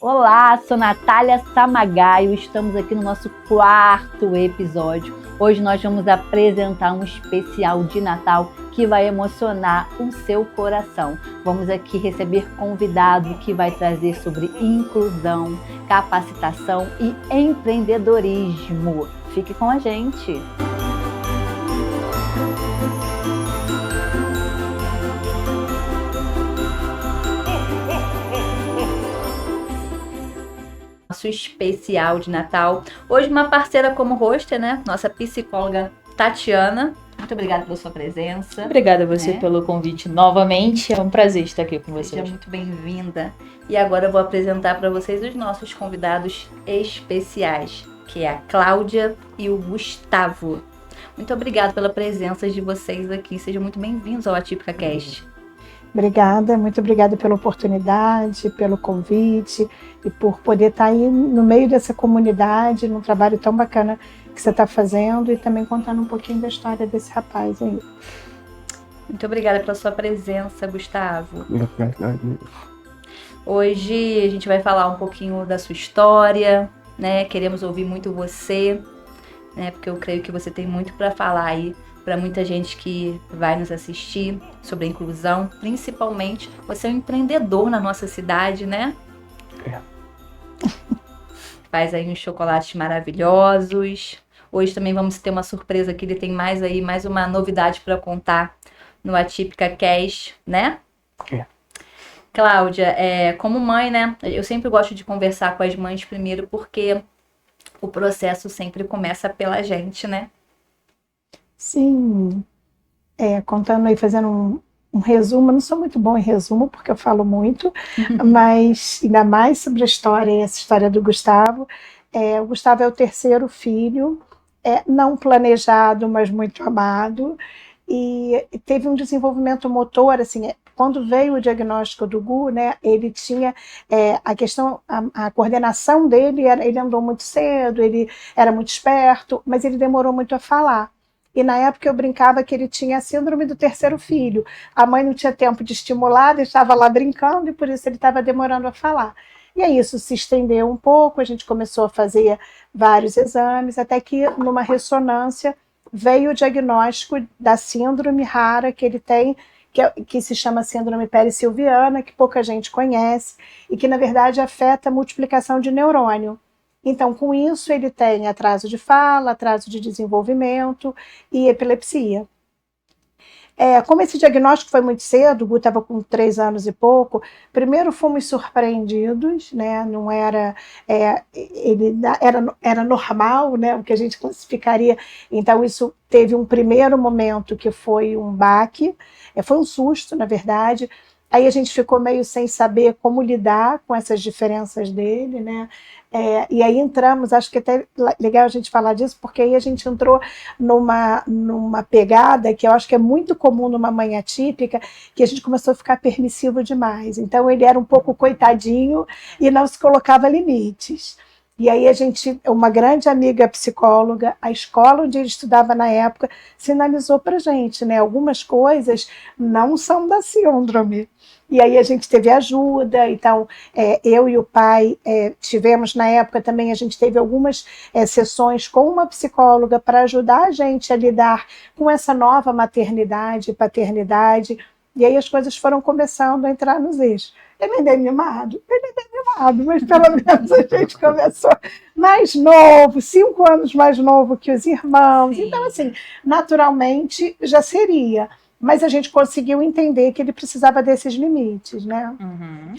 Olá, sou Natália Samagaio, estamos aqui no nosso 4º episódio. Hoje nós vamos apresentar um especial de Natal que vai emocionar o seu coração. Vamos aqui receber convidado que vai trazer sobre inclusão, capacitação e empreendedorismo. Fique com a gente! Nosso especial de Natal. Hoje uma parceira como host, né? Nossa psicóloga Tatiana. Muito obrigada pela sua presença. Obrigada a você pelo convite novamente. É um prazer estar aqui com vocês. Seja muito bem-vinda. E agora eu vou apresentar para vocês os nossos convidados especiais, que é a Cláudia e o Gustavo. Muito obrigada pela presença de vocês aqui. Sejam muito bem-vindos ao Atípica Cast. Obrigada, muito obrigada pela oportunidade, pelo convite e por poder estar aí no meio dessa comunidade, num trabalho tão bacana que você está fazendo e também contando um pouquinho da história desse rapaz aí. Muito obrigada pela sua presença, Gustavo. Hoje a gente vai falar um pouquinho da sua história, né? Queremos ouvir muito você, né? Porque eu creio que você tem muito para falar aí para muita gente que vai nos assistir sobre a inclusão, principalmente você é um empreendedor na nossa cidade, né? Faz aí uns chocolates maravilhosos. Hoje também vamos ter uma surpresa aqui, ele tem mais uma novidade para contar no Atípica Cast, né? Cláudia, como mãe, né? Eu sempre gosto de conversar com as mães primeiro, porque o processo sempre começa pela gente, né? Sim, contando aí, fazendo um resumo, eu não sou muito bom em resumo, porque eu falo muito, mas ainda mais sobre a história, essa história do Gustavo. O Gustavo é o 3º filho, não planejado, mas muito amado, e teve um desenvolvimento motor, assim, quando veio o diagnóstico do GU, né, ele tinha a questão, a coordenação dele, ele andou muito cedo, ele era muito esperto, mas ele demorou muito a falar. E na época eu brincava que ele tinha a síndrome do 3º filho. A mãe não tinha tempo de estimular, ele estava lá brincando e por isso ele estava demorando a falar. E aí isso se estendeu um pouco, a gente começou a fazer vários exames, até que numa ressonância veio o diagnóstico da síndrome rara que ele tem, que se chama síndrome perissilviana, que pouca gente conhece, e que na verdade afeta a multiplicação de neurônio. Então, com isso, ele tem atraso de fala, atraso de desenvolvimento e epilepsia. Como esse diagnóstico foi muito cedo, o Gu estava com 3 anos e pouco, primeiro fomos surpreendidos, né? Não era, era normal, né? O que a gente classificaria. Então, isso teve um primeiro momento que foi um baque, foi um susto, na verdade. Aí a gente ficou meio sem saber como lidar com essas diferenças dele, né? E aí entramos, acho que até legal a gente falar disso, porque aí a gente entrou numa pegada que eu acho que é muito comum numa mãe atípica, que a gente começou a ficar permissivo demais. Então ele era um pouco coitadinho e não se colocava limites. E aí uma grande amiga psicóloga, a escola onde ele estudava na época, sinalizou pra gente, né? Algumas coisas não são da síndrome. E aí a gente teve ajuda, então eu e o pai tivemos na época também, a gente teve algumas sessões com uma psicóloga para ajudar a gente a lidar com essa nova maternidade e paternidade, e aí as coisas foram começando a entrar nos eixos. Ele ainda é mimado, mas pelo menos a gente começou mais novo, 5 anos mais novo que os irmãos. Sim. Então, assim, naturalmente já seria. Mas a gente conseguiu entender que ele precisava desses limites, né? Uhum.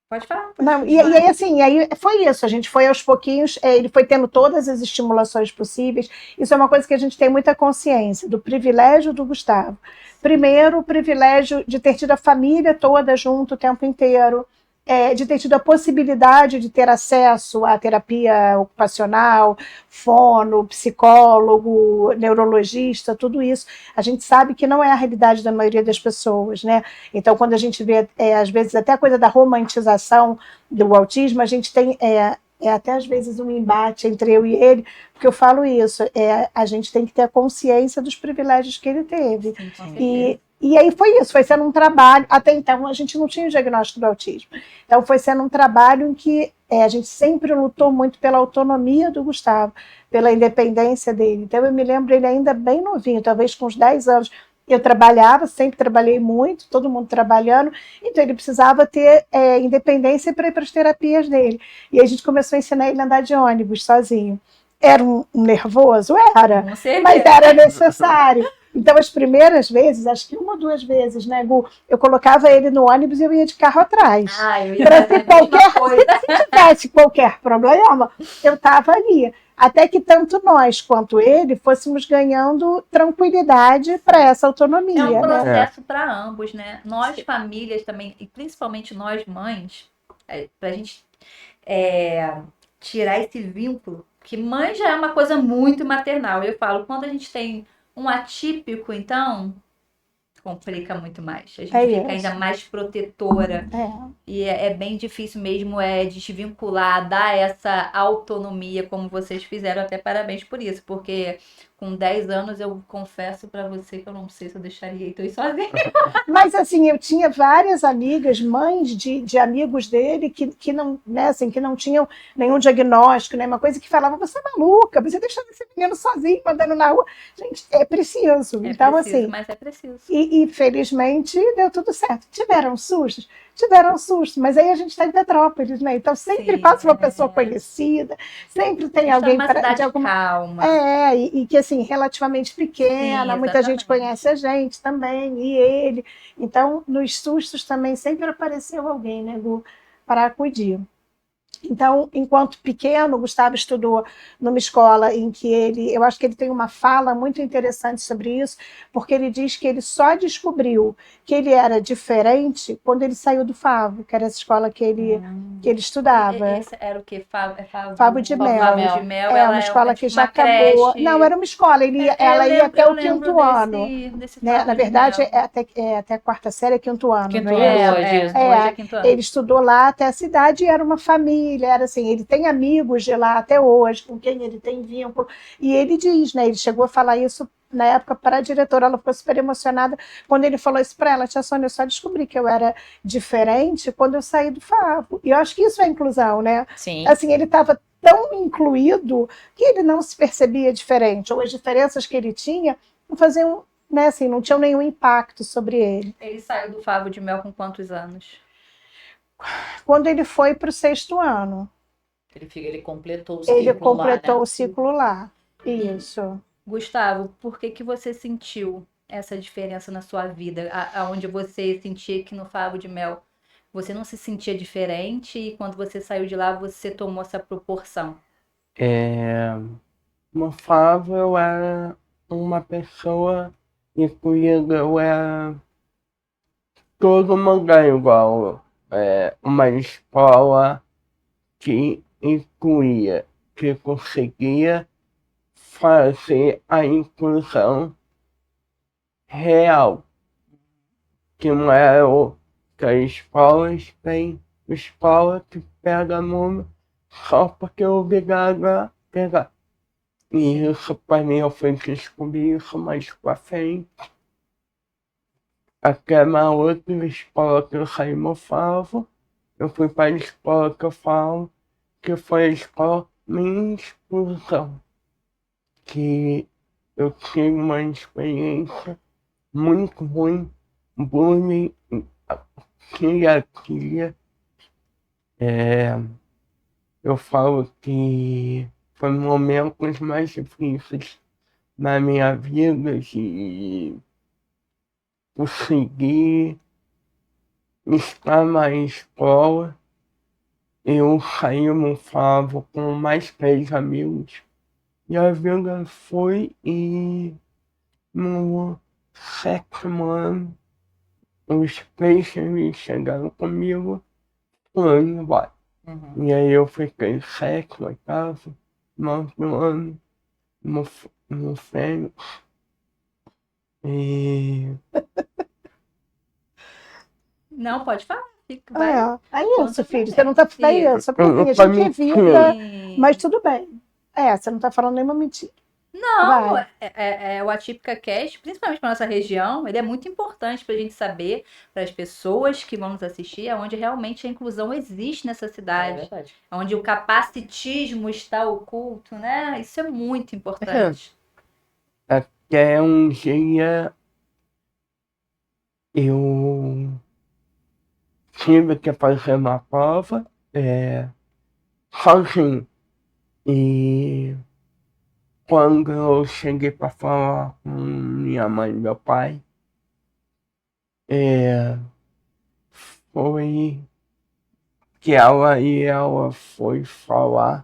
Pode falar. Não, e aí, assim, aí foi isso. A gente foi aos pouquinhos, ele foi tendo todas as estimulações possíveis. Isso é uma coisa que a gente tem muita consciência, do privilégio do Gustavo. Primeiro, o privilégio de ter tido a família toda junto o tempo inteiro, de ter tido a possibilidade de ter acesso à terapia ocupacional, fono, psicólogo, neurologista, tudo isso. A gente sabe que não é a realidade da maioria das pessoas, né? Então, quando a gente vê, às vezes, até a coisa da romantização do autismo, a gente tem até às vezes um embate entre eu e ele, porque eu falo isso, a gente tem que ter a consciência dos privilégios que ele teve. Sim, E aí foi isso, foi sendo um trabalho, até então a gente não tinha o diagnóstico do autismo, então foi sendo um trabalho em que a gente sempre lutou muito pela autonomia do Gustavo, pela independência dele. Então eu me lembro ele ainda bem novinho, talvez com uns 10 anos, eu trabalhava, sempre trabalhei muito, todo mundo trabalhando, então ele precisava ter independência para ir para as terapias dele. E aí a gente começou a ensinar ele a andar de ônibus sozinho. Era um nervoso? Era, mas era necessário. Então, as primeiras vezes, acho que 1 ou 2 vezes, né, Gu? Eu colocava ele no ônibus e eu ia de carro atrás. Eu ia Para fazer ter a mesma qualquer coisa. Se tivesse qualquer problema, eu estava ali. Até que tanto nós quanto ele fôssemos ganhando tranquilidade para essa autonomia. É um né? processo para ambos, né? Nós, famílias também, e principalmente nós, mães, para a gente tirar esse vínculo, que mãe já é uma coisa muito maternal. Eu falo, quando a gente tem um atípico, então complica muito mais. A gente fica ainda mais protetora. E é bem difícil mesmo desvincular, dar essa autonomia como vocês fizeram. Até parabéns por isso, porque com 10 anos eu confesso para você que eu não sei se eu deixaria Heitor sozinho. Mas assim, eu tinha várias amigas, mães de amigos dele que não, né, assim, que não tinham nenhum diagnóstico, né, uma coisa que falava, você é maluca, você deixando esse menino sozinho andando na rua. Gente, é preciso. Então, preciso, assim, mas é preciso. E felizmente deu tudo certo. Tiveram sustos, mas aí a gente está em Petrópolis, né? Então sempre passa uma pessoa conhecida, sempre tem alguém de alguma calma. E que assim, relativamente pequena, muita gente conhece a gente também, e ele. Então, nos sustos também sempre apareceu alguém, né, Gu, para acudir. Então, enquanto pequeno, o Gustavo estudou numa escola em que eu acho que ele tem uma fala muito interessante sobre isso, porque ele diz que ele só descobriu que ele era diferente quando ele saiu do Favo, que era essa escola que ele estudava. Esse era o quê? Favo de Mel. Favo de Mel. Uma escola que já acabou. Creche. Não, era uma escola. Ela ia até o 5º ano. Né? Na verdade, até a 4ª série é 5º ano. Quinto não é? ano, hoje é 5º ano. Ele estudou lá até a cidade e era uma família. Era assim, ele tem amigos de lá até hoje, com quem ele tem vínculo. E ele diz, né? Ele chegou a falar isso na época para a diretora, ela ficou super emocionada quando ele falou isso para ela, tia Sônia, eu só descobri que eu era diferente quando eu saí do Favo. E eu acho que isso é inclusão, né? Sim. Assim, ele estava tão incluído que ele não se percebia diferente, ou as diferenças que ele tinha não faziam, né, assim, não tinham nenhum impacto sobre ele. Ele saiu do Favo de Mel com quantos anos? Quando ele foi para o 6º ano. Ele completou o ciclo Ele completou lá, né? o ciclo lá. Isso. Gustavo, por que você sentiu essa diferença na sua vida? Aonde você sentia que no Favo de Mel você não se sentia diferente e quando você saiu de lá você tomou essa proporção? No Favo eu era uma pessoa incluída, eu era todo mundo igual. Uma escola que incluía, que conseguia fazer a inclusão real, que não é o que as escolas têm, escola que pega número só porque é obrigado a pegar. E isso para mim eu fui descobrir isso mais pra frente. Aquela outra escola que eu saí no Favo, eu fui para a escola que eu falo, que foi a escola minha exclusão. Que eu tive uma experiência muito ruim, bullying, hierarquia. Eu falo que foi momentos mais difíceis na minha vida de conseguir estar na escola. Eu saí no Favo com mais 3 amigos. E a vida foi e no 7º ano os 3 amigos chegaram comigo falando embora. E aí eu fiquei 7º, 8º, 9º ano no Fênix. E... Não, pode falar. É isso, filho. Você não está falando isso, porque a gente é vida, mas tudo bem. Você não está falando nenhuma mentira. Não, Vai. o Atípica Cast, principalmente para nossa região, ele é muito importante para a gente saber, para as pessoas que vão nos assistir, aonde realmente a inclusão existe nessa É cidade, verdade. onde o capacitismo está oculto, né? Isso é muito importante. Até um dia eu tive que fazer uma prova sozinho. E quando eu cheguei para falar com minha mãe e meu pai, é, foi que ela foi falar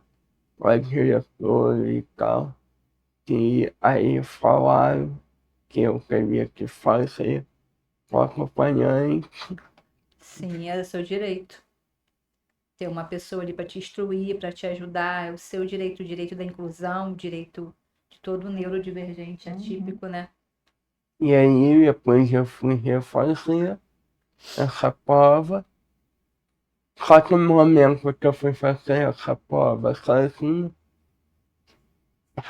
com a diretora e tal, que aí falaram que eu teria que fazer com acompanhante. Sim, é o seu direito. Ter uma pessoa ali para te instruir, para te ajudar, é o seu direito, o direito da inclusão, o direito de todo neurodivergente atípico, né? E aí depois eu fui refazer essa prova. Só que no momento que eu fui fazer essa prova sozinho,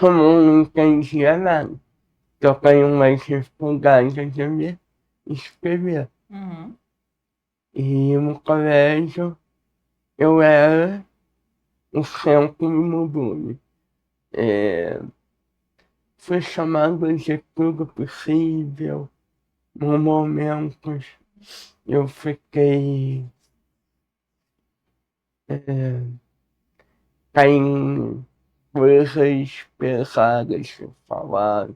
eu não entendia nada. Eu tenho mais dificuldade de ler e escrever. Uhum. E no colégio eu era o centro do bullying. Fui chamado de tudo possível. Em momentos eu fiquei caindo coisas pesadas de falar.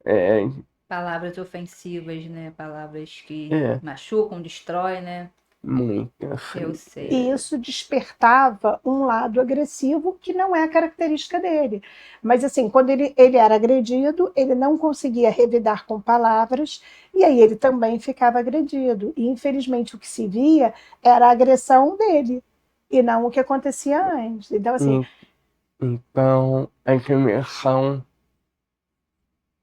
É, Palavras ofensivas, né? Palavras que é, machucam, destroem, né? muito Eu assim. sei. E isso despertava um lado agressivo que não é a característica dele. Mas, assim, quando ele era agredido, ele não conseguia revidar com palavras, e aí ele também ficava agredido. E, infelizmente, o que se via era a agressão dele, e não o que acontecia antes. Então, assim, E- Então a dimensão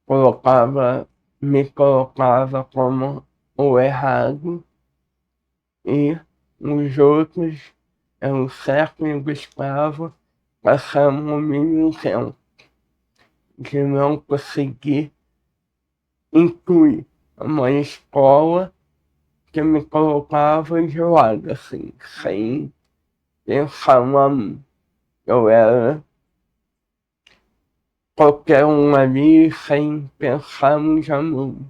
colocava, me colocava como o errado e os outros, o certo e o escravo, passavam me ilusão de não conseguir incluir uma escola que me colocava de lado, assim, sem pensar uma mim. Eu era qualquer um ali sem pensar nos alunos.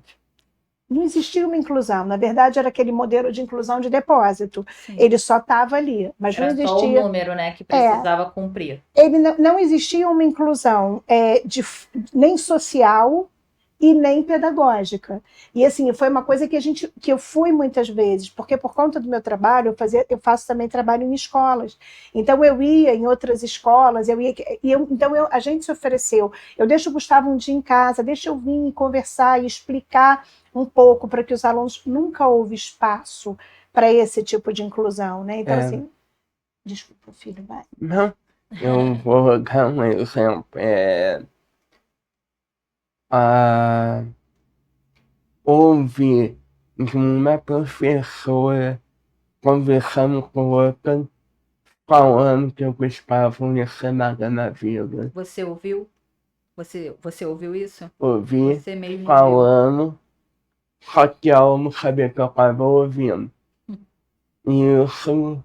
não existia uma inclusão. Na verdade, era aquele modelo de inclusão de depósito. Sim. Ele só estava ali, mas não Era só o existia. número, né, que precisava cumprir. Ele não existia uma inclusão nem social e nem pedagógica. E assim, foi uma coisa que eu fui muitas vezes, porque por conta do meu trabalho, eu faço também trabalho em escolas. Então eu ia em outras escolas, a gente se ofereceu. Eu deixo o Gustavo um dia em casa, deixa eu vir conversar e explicar um pouco para que os alunos nunca houve espaço para esse tipo de inclusão, né? Então, assim, desculpa, filho, vai. Não, eu vou dar um exemplo. A Houve de uma professora conversando com outra, falando que eu gostava de ser nada na vida. Você ouviu? Você ouviu isso? Ouvi Você mesmo viu. falando, só que ela não sabia que eu estava ouvindo. E isso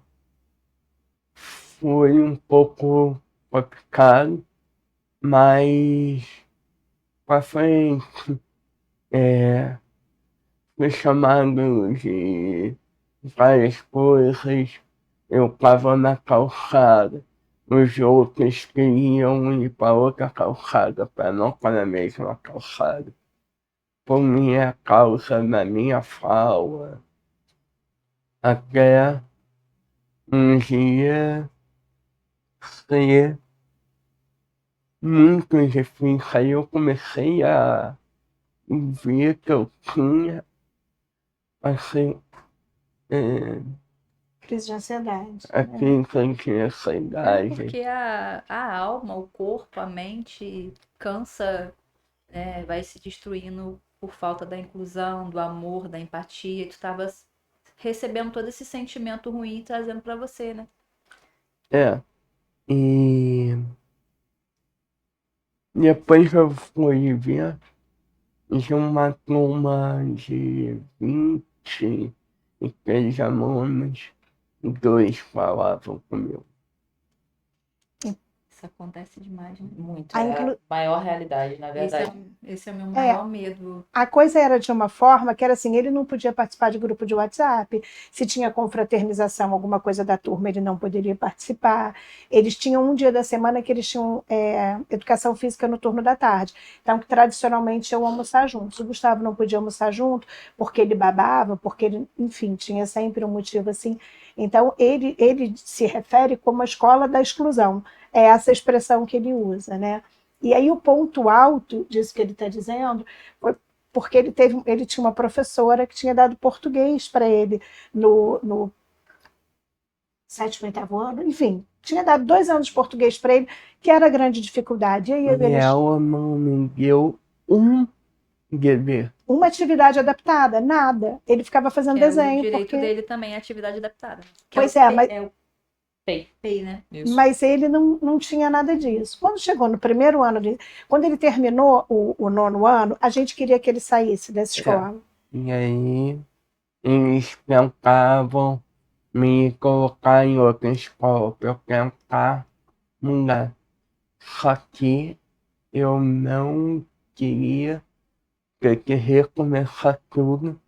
foi um pouco complicado, mas pra frente, fui chamado de várias coisas. Eu estava na calçada, os outros queriam ir para outra calçada, para não para a mesma calçada. Por minha causa, na minha fala, até um dia ser muito difícil. Aí eu comecei a ver que eu tinha, assim, Crise de ansiedade. aqui que eu tinha essa É idade. porque a alma, o corpo, a mente cansa, né, vai se destruindo por falta da inclusão, do amor, da empatia. Tu estava recebendo todo esse sentimento ruim e trazendo para você, né? É, e Depois eu fui ver de uma turma de 23 alunos, 2 falavam comigo. Isso acontece demais, né? Muito. A É a inclu- maior realidade, na verdade. Esse é o meu maior medo. A coisa era de uma forma que era assim, ele não podia participar de grupo de WhatsApp, se tinha confraternização, alguma coisa da turma, ele não poderia participar. Eles tinham um dia da semana que eles tinham educação física no turno da tarde. Então, que tradicionalmente iam almoçar juntos. O Gustavo não podia almoçar junto, porque ele babava, porque ele, enfim, tinha sempre um motivo assim. Então, ele se refere como a escola da exclusão. É essa expressão que ele usa, né? E aí o ponto alto disso que ele está dizendo foi porque ele tinha uma professora que tinha dado português para ele no 7º, 8º ano, enfim, tinha dado 2 anos de português para ele, que era a grande dificuldade. E aí E ela não me deu um dever. uma atividade adaptada, nada. Ele ficava fazendo Que é o desenho. direito Porque... dele também, atividade adaptada. Que Pois é, é, o mas- é o Pei. PEI, né? Isso. Mas ele não tinha nada disso. Quando chegou no primeiro ano, quando ele terminou o 9º ano, a gente queria que ele saísse dessa escola. E aí eles tentavam me colocar em outra escola para eu tentar mudar. Só que eu não queria ter que recomeçar tudo,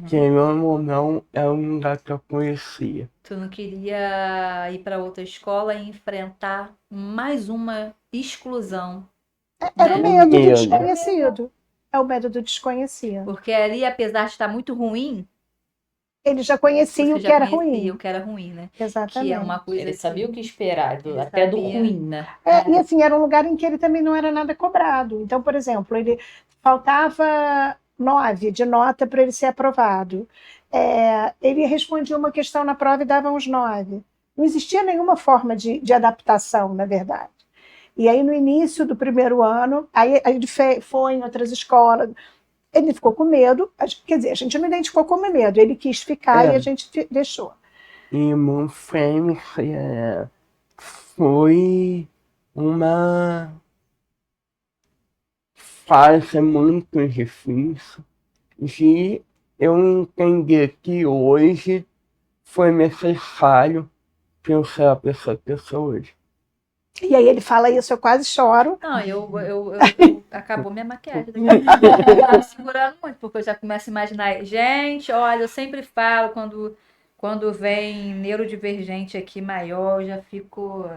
querendo ou não, é um lugar que eu conhecia. Tu não queria ir para outra escola e enfrentar mais uma exclusão. Era o né? medo do Medo. desconhecido. É o medo do desconhecido. Porque ali, apesar de estar muito ruim, Ele já conhecia você o que já era conhecia ruim. o que era ruim, né? Exatamente. Que é uma coisa Ele que- sabia o que esperar, Ele até do sabia. ruim, né? E assim, era um lugar em que ele também não era nada cobrado. Então, por exemplo, ele faltava 9 de nota para ele ser aprovado. Ele respondia uma questão na prova e dava uns 9. Não existia nenhuma forma de adaptação, na verdade. E aí, no início do primeiro ano, aí ele foi em outras escolas. Ele ficou com medo, quer dizer, a gente não identificou como medo, ele quis ficar e a gente deixou. E Moonframe foi uma fase muito difícil de eu entender que hoje foi necessário para eu ser a pessoa que eu sou hoje. E aí ele fala isso, eu quase choro. Não, acabou minha maquiagem. Eu tô me segurando muito, porque eu já começo a imaginar. Gente, olha, eu sempre falo quando vem neurodivergente aqui maior, eu já fico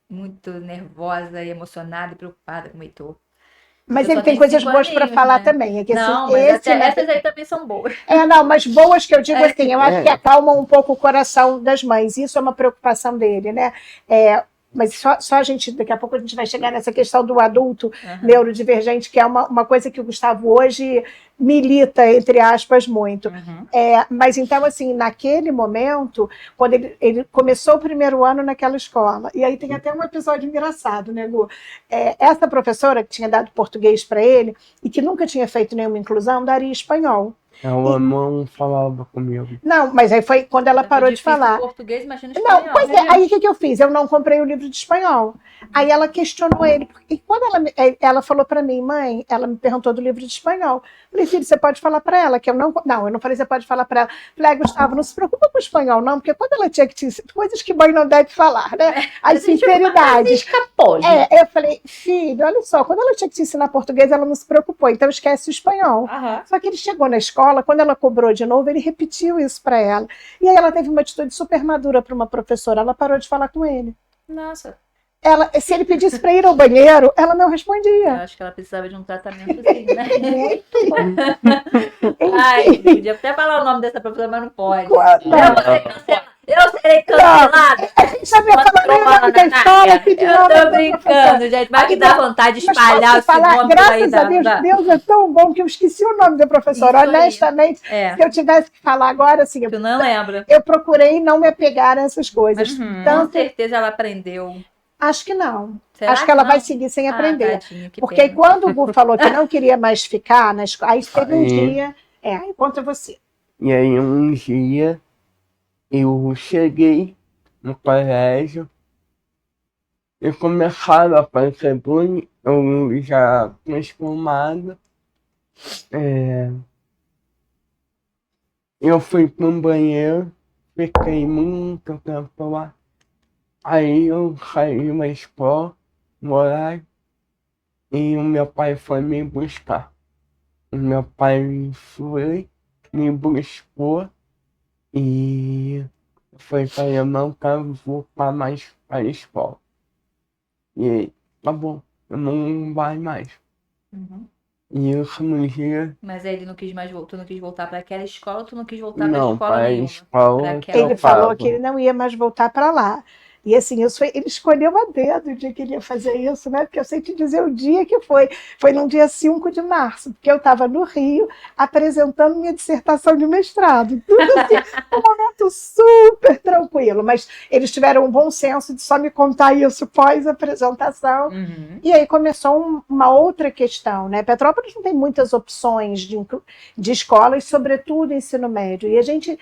muito nervosa e emocionada e preocupada com o Heitor. Mas Eu ele só tem tenho coisas 5 boas para aninhos, falar né? também. É que, Não, assim, mas até essas aí também são boas. não, mas boas que eu digo assim, eu acho que acalmam um pouco o coração das mães. Isso é uma preocupação dele, né? Mas só a gente, daqui a pouco a gente vai chegar nessa questão do adulto neurodivergente, que é uma coisa que o Gustavo hoje milita, entre aspas, muito. Mas então, assim, naquele momento, quando ele começou o primeiro ano naquela escola, e aí tem até um episódio engraçado, né, Gu? Essa professora que tinha dado português para ele e que nunca tinha feito nenhuma inclusão, daria espanhol. Ela não falava comigo. Não, mas aí foi quando ela parou de Difícil falar. português, imagina espanhol. Não, pois aí o que eu fiz? Eu não comprei o livro de espanhol. Aí ela questionou ele. E quando ela falou para mim, mãe, ela me perguntou do livro de espanhol. Eu falei, filho, você pode falar para ela que eu não. Não, eu não falei, você pode falar para ela. Eu falei, Gustavo, não se preocupa com o espanhol, não, porque quando ela tinha que te ensinar, coisas que mãe não deve falar, né? As sinceridades. Escapou, gente. Eu falei, filho, olha só, quando ela tinha que te ensinar português, ela não se preocupou, então esquece o espanhol. Só que ele chegou na escola, quando ela cobrou de novo, ele repetiu isso para ela. E aí ela teve uma atitude super madura para uma professora, ela parou de falar com ele. Nossa, Se ele pedisse para ir ao banheiro, ela não eu respondia. acho que ela precisava de um tratamento assim, né? Ai, podia até falar o nome dessa professora, mas não pode. Eu serei cancelada. A gente sabia falar o nome da escola, pedir Eu nome tô da professora. brincando, gente, mas que dá vontade de Mas espalhar posso esse falar, nome por aí. graças a Deus, Deus é tão bom que eu esqueci o nome da professora. Isso aí. Honestamente, se eu tivesse que falar agora, assim, Tu não lembra. eu procurei não me apegar a essas coisas. Com certeza ela aprendeu. Acho que não. Será Acho que ela não? vai seguir sem aprender. Tadinho, que Porque pena. quando o Gu falou que não queria mais ficar na escola, aí teve um dia. Aí contra você. E aí um dia eu cheguei no colégio e começaram a fazer bullying, eu já transformado. Eu fui para um banheiro, fiquei muito tempo lá. Aí eu saí da escola, no horário, e o meu pai foi me buscar. O meu pai foi, me buscou e foi para eu não quero voltar mais para a escola. E aí, tá bom, eu não vai mais. Uhum. E isso no dia, Mas aí ele não quis mais voltar, tu não quis voltar para aquela escola, ou tu não quis voltar para não, escola para a nenhuma? escola Pra que aquela. Ele eu falou que tava. ele não ia mais voltar para lá. E assim, ele escolheu a dedo o dia que ele ia fazer isso, né? Porque eu sei te dizer o dia que foi. Foi no dia 5 de março, porque eu estava no Rio apresentando minha dissertação de mestrado. Tudo assim, um momento super tranquilo. Mas eles tiveram um bom senso de só me contar isso pós-apresentação. Uhum. E aí começou uma outra questão, né? Petrópolis não tem muitas opções de escolas, sobretudo ensino médio. E a gente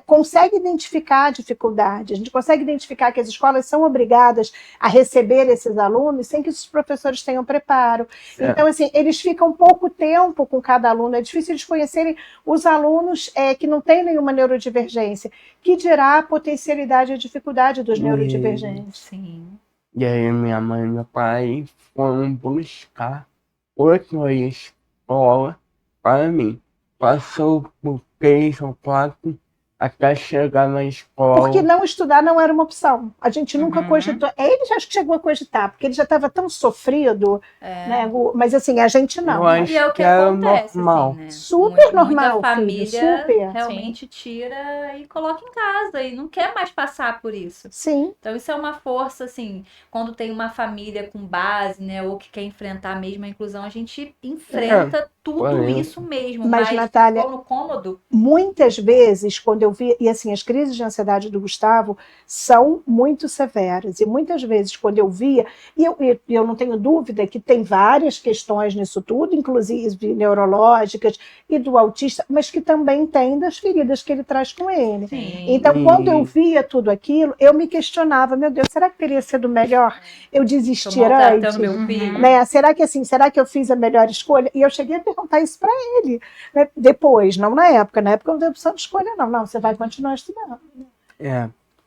consegue identificar a dificuldade, a gente consegue identificar que as escolas são obrigadas a receber esses alunos sem que os professores tenham preparo. Então, assim, eles ficam pouco tempo com cada aluno, é difícil eles conhecerem os alunos que não têm nenhuma neurodivergência, que dirá a potencialidade e a dificuldade dos neurodivergentes. Sim. E aí minha mãe e meu pai foram buscar outra escola para mim. Passou por 3 ou 4 até chegar na escola. Porque não estudar não era uma opção. A gente nunca Uhum. cogitou. Ele já acho que chegou a cogitar, porque ele já estava tão sofrido, né? Mas assim, a gente não. Eu acho E é o que era acontece, normal. assim, né? Super normal, Muita filho, família super. realmente tira e coloca em casa e não quer mais passar por isso. Sim. Então isso é uma força, assim, quando tem uma família com base, né, ou que quer enfrentar mesmo a inclusão, a gente enfrenta tudo isso mesmo. Mas, Mas Natália, se for no cômodo, muitas vezes, quando eu vi, e assim, as crises de ansiedade do Gustavo são muito severas, e muitas vezes, quando eu via, e eu não tenho dúvida que tem várias questões nisso tudo, inclusive neurológicas e do autista, mas que também tem das feridas que ele traz com ele. sim. Então, quando eu via tudo aquilo, eu me questionava, meu Deus, será que teria sido melhor eu desistir Tô maltratando antes? meu filho. Né? Será que eu fiz a melhor escolha? E eu cheguei a perguntar isso para ele, né? Depois, não na época. Na época eu não teve opção de escolha, não. Não, você vai continuar estudando.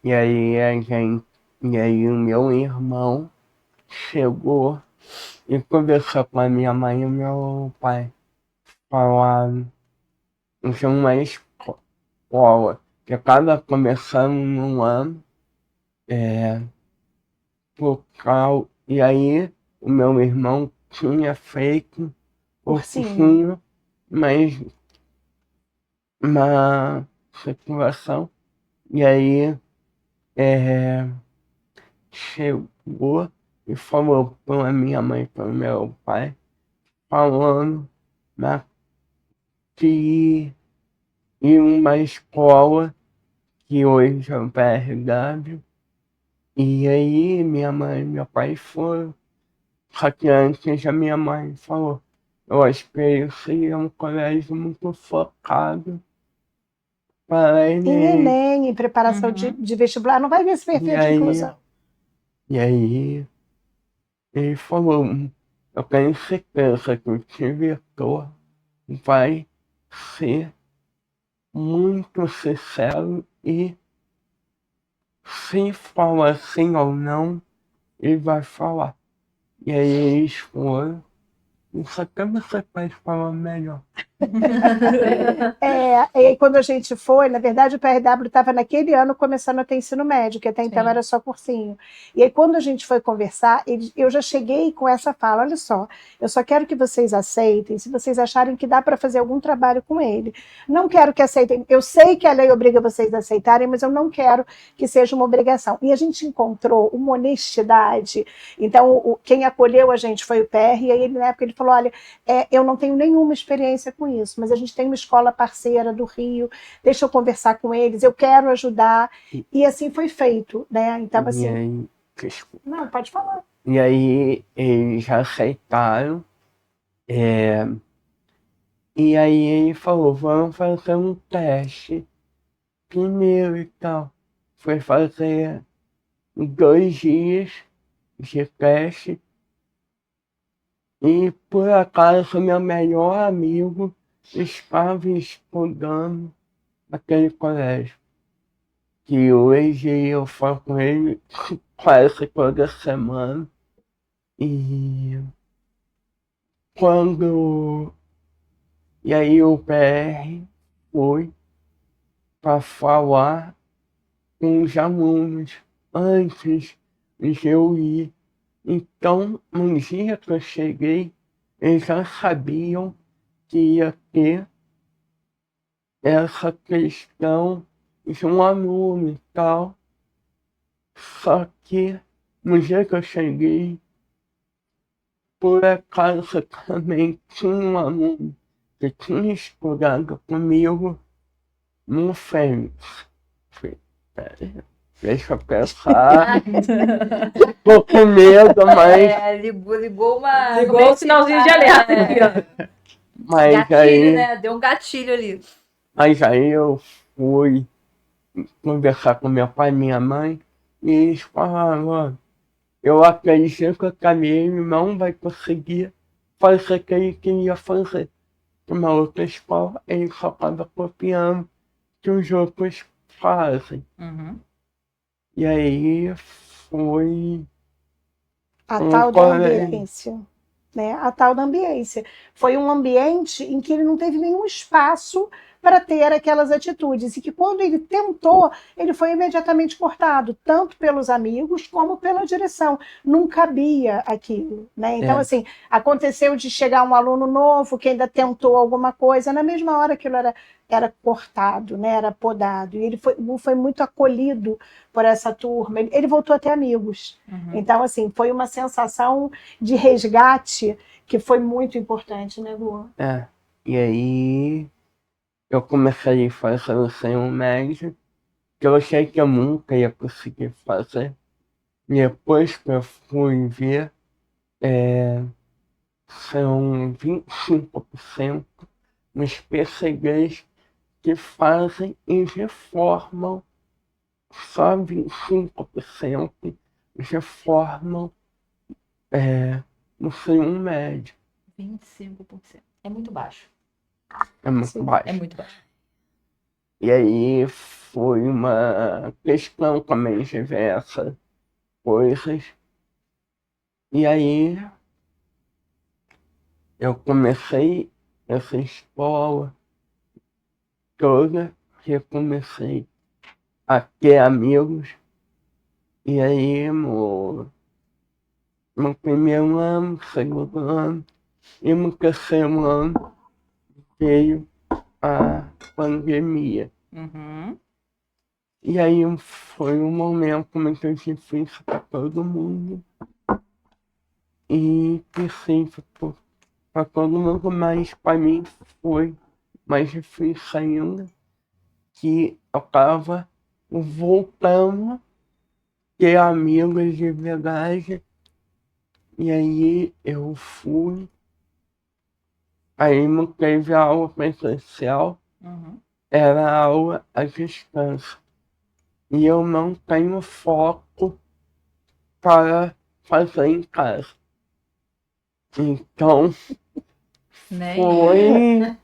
E aí o meu irmão chegou e conversou com a minha mãe e o meu pai. Falaram, isso é uma escola que acaba começando num ano, e aí o meu irmão tinha feito cursinho, mas uma situação, e aí chegou e falou para minha mãe e para o meu pai, falando que em uma escola que hoje é o PRW, e aí minha mãe e meu pai foram, só que antes a minha mãe falou, eu acho que isso é um colégio muito focado para Em Enem. Enem, em preparação de vestibular, não vai ver esse perfil de inclusão. E aí ele falou, eu tenho certeza que o diretor vai ser muito sincero e se fala sim ou não, ele vai falar. E aí eles foram, isso até você pode falar melhor. E aí, quando a gente foi, na verdade, o PRW estava naquele ano começando a ter ensino médio, que até então era só cursinho. E aí, quando a gente foi conversar, eu já cheguei com essa fala: olha só, eu só quero que vocês aceitem se vocês acharem que dá para fazer algum trabalho com ele. Não quero que aceitem. Eu sei que a lei obriga vocês a aceitarem, mas eu não quero que seja uma obrigação. E a gente encontrou uma honestidade. Então, quem acolheu a gente foi o PR, e aí, na época, ele falou: olha, eu não tenho nenhuma experiência com isso, mas a gente tem uma escola parceira do Rio, deixa eu conversar com eles, eu quero ajudar, e assim foi feito, né? Então, assim... E aí, desculpa. Não, pode falar. E aí eles aceitaram, e aí ele falou, vamos fazer um teste primeiro e tal. Foi fazer 2 dias, de creche. E por acaso meu melhor amigo estava estudando naquele colégio. Que hoje eu falo com ele quase toda semana. E quando. E aí o PR foi para falar com os alunos antes de eu ir. Então, no dia que eu cheguei, eles já sabiam que ia ter essa questão de um aluno e tal. Só que no dia que eu cheguei, por acaso também tinha um aluno que tinha estudado comigo no Fênix. Falei, "Pera, deixa eu pensar, tô com medo, mas Ligou uma. Ligou como é o que se sinalzinho de fala? alerta aqui, ó. mas Gatilho, aí, né? Deu um gatilho ali. mas aí eu fui conversar com meu pai e minha mãe e eles falaram, ó, eu acredito que o Camilo não vai conseguir fazer o que ele queria fazer. Uma outra escola, ele só estava copiando o que os outros fazem. Uhum. E aí foi A um tal da colégio. ambiência. Né? A tal da ambiência. Foi um ambiente em que ele não teve nenhum espaço para ter aquelas atitudes, e que quando ele tentou, ele foi imediatamente cortado, tanto pelos amigos como pela direção. Não cabia aquilo. Né? Então, É. assim, aconteceu de chegar um aluno novo que ainda tentou alguma coisa, na mesma hora aquilo era cortado, né? Era podado. E ele foi muito acolhido por essa turma. Ele voltou a ter amigos. Uhum. Então, assim, foi uma sensação de resgate que foi muito importante, né, Gu? É. E aí eu comecei a fazer o ensino médio, que eu achei que eu nunca ia conseguir fazer. E depois que eu fui ver, são 25% dos PCDs que fazem e reformam, só 25% reformam no ensino médio. 25%. É muito baixo. É muito Sim. baixo. É muito baixo. E aí foi uma questão também de ver essas coisas. E aí eu comecei essa escola toda, que eu comecei a ter amigos. E aí no primeiro ano, segundo ano e no terceiro ano veio a pandemia. Uhum. E aí foi um momento muito difícil para todo mundo. E difícil para todo mundo, mas para mim foi mais difícil ainda, que eu estava voltando a ter amigos de verdade. E aí eu fui, aí não teve aula presencial, Uhum. era aula à distância. E eu não tenho foco para fazer em casa. Então Nem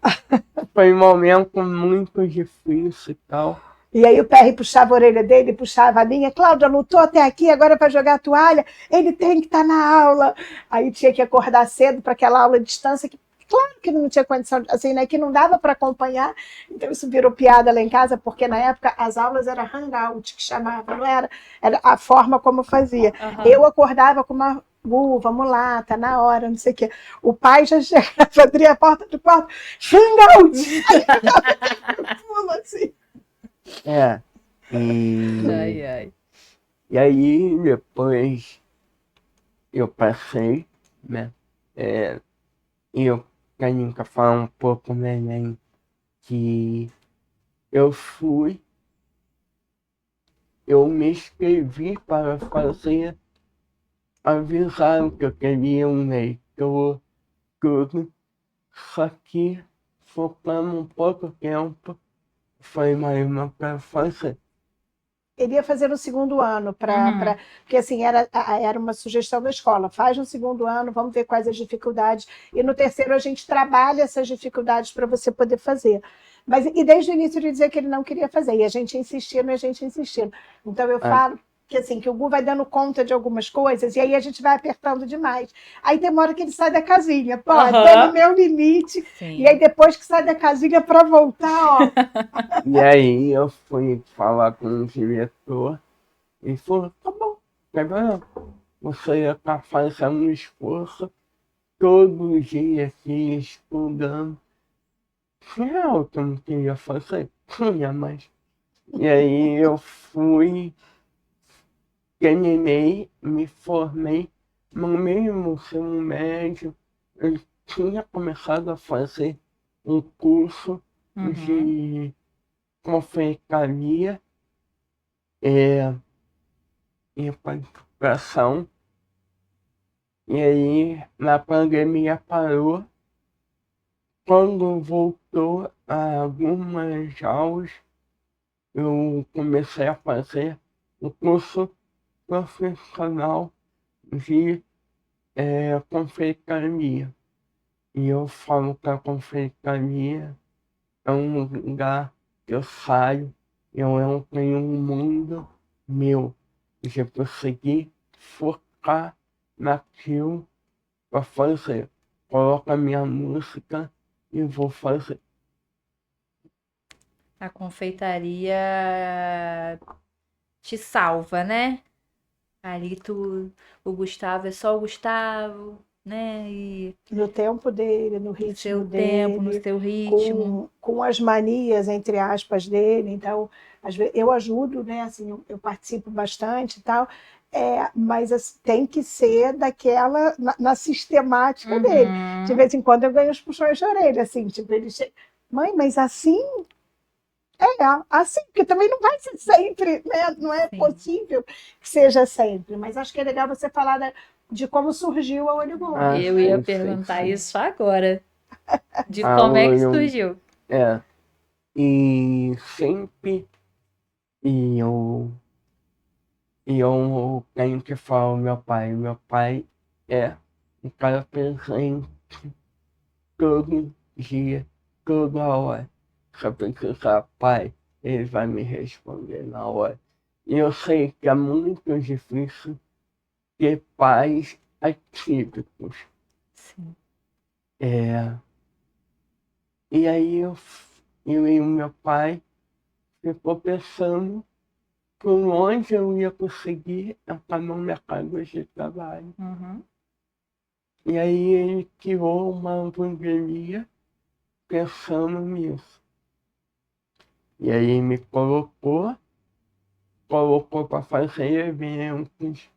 foi um momento muito difícil e tal. E aí o PR puxava a orelha dele, puxava a minha. Cláudia, lutou até aqui, agora para jogar a toalha, ele tem que estar na aula. Aí tinha que acordar cedo para aquela aula à distância, que claro que não tinha condição, assim, né, que não dava para acompanhar. Então isso virou piada lá em casa, porque na época as aulas era hangout, que chamava, não era? Era a forma como fazia. Uhum. Eu acordava com uma vamos lá, tá na hora, não sei o quê. O pai já chegava, abria a porta do quarto, hangout! Aí pulo assim. Ai. E aí depois eu passei, né? E eu tenho que falar um pouco também que eu me inscrevi para fazer, avisaram que eu queria um leitor, tudo, só que faltando um pouco tempo, foi mais uma para fazer. Ele ia fazer no segundo ano, Uhum. porque assim, era uma sugestão da escola, faz no segundo ano, vamos ver quais as dificuldades, e no terceiro a gente trabalha essas dificuldades para você poder fazer. Mas, e desde o início ele dizia que ele não queria fazer, e a gente insistindo, a gente insistindo. Então eu Ah, falo que assim, que o Gu vai dando conta de algumas coisas, e aí a gente vai apertando demais. Aí tem uma hora que ele sai da casinha, pô, tô no Aham. meu limite, e aí Sim. depois que sai da casinha para voltar, ó, e aí eu fui falar com o diretor e falou, tá bom, agora você ia estar fazendo um esforço todo dia aqui estudando. Real que eu não queria fazer, tinha, mas. E aí eu fui, terminei, me formei no mesmo ensino médio. Eu tinha começado a fazer um curso Uhum. de confeitaria é, e panificação. E aí, na pandemia parou. Quando voltou a algumas aulas, eu comecei a fazer o curso profissional de confeitaria. E eu falo que a confeitaria é um lugar que eu saio, eu entro em um mundo meu, de conseguir focar naquilo para fazer. Coloco a minha música e vou fazer. A confeitaria te salva, né? Ali o Gustavo é só o Gustavo, né? E no tempo dele, no no seu ritmo tempo, no dele, seu ritmo. com as manias, entre aspas, dele. Então, às vezes, eu ajudo, né? Assim, eu participo bastante e tal, mas assim, tem que ser daquela, na sistemática dele. De Uhum. vez em quando eu ganho os puxões de orelha, assim, tipo, ele chega, mãe, mas assim assim, porque também não vai ser sempre, né? Não é Sim. possível que seja sempre. Mas acho que é legal você falar de como surgiu a Olho Ah, Gordo. Eu ia sim, sim, perguntar sim. isso agora. De Ah, como é que eu, surgiu. é, e sempre e eu, e eu tenho que falar ao meu pai. Meu pai é um cara presente todo dia, toda hora. Se eu precisar, pai, ele vai me responder na hora. E eu sei que é muito difícil ter pais atípicos. Sim. É, e aí eu e o meu pai ficou pensando por onde eu ia conseguir entrar no mercado de trabalho. Uhum. E aí ele criou uma hamburgueria pensando nisso. E aí me colocou para fazer eventos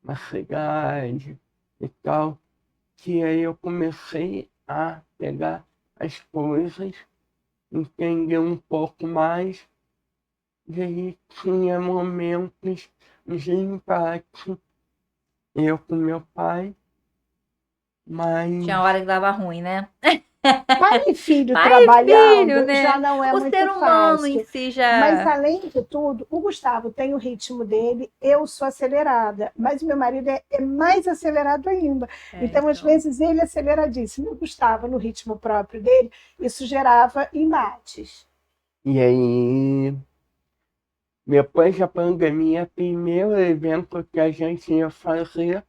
na cidade e tal. Que aí eu comecei a pegar as coisas, entender um pouco mais, e aí tinha momentos de empate, eu com meu pai, Tinha mas hora que dava ruim, né? Pai e filho Pai e filho, trabalhando já né? não é O ser muito humano em fácil. si Mas, já. além de tudo, o Gustavo tem o ritmo dele, eu sou acelerada, mas o meu marido é mais acelerado ainda. É, Então, às então. vezes, ele é aceleradíssimo. O Gustavo, no ritmo próprio dele, isso gerava embates. e aí depois da pandemia, primeiro evento que a gente ia fazer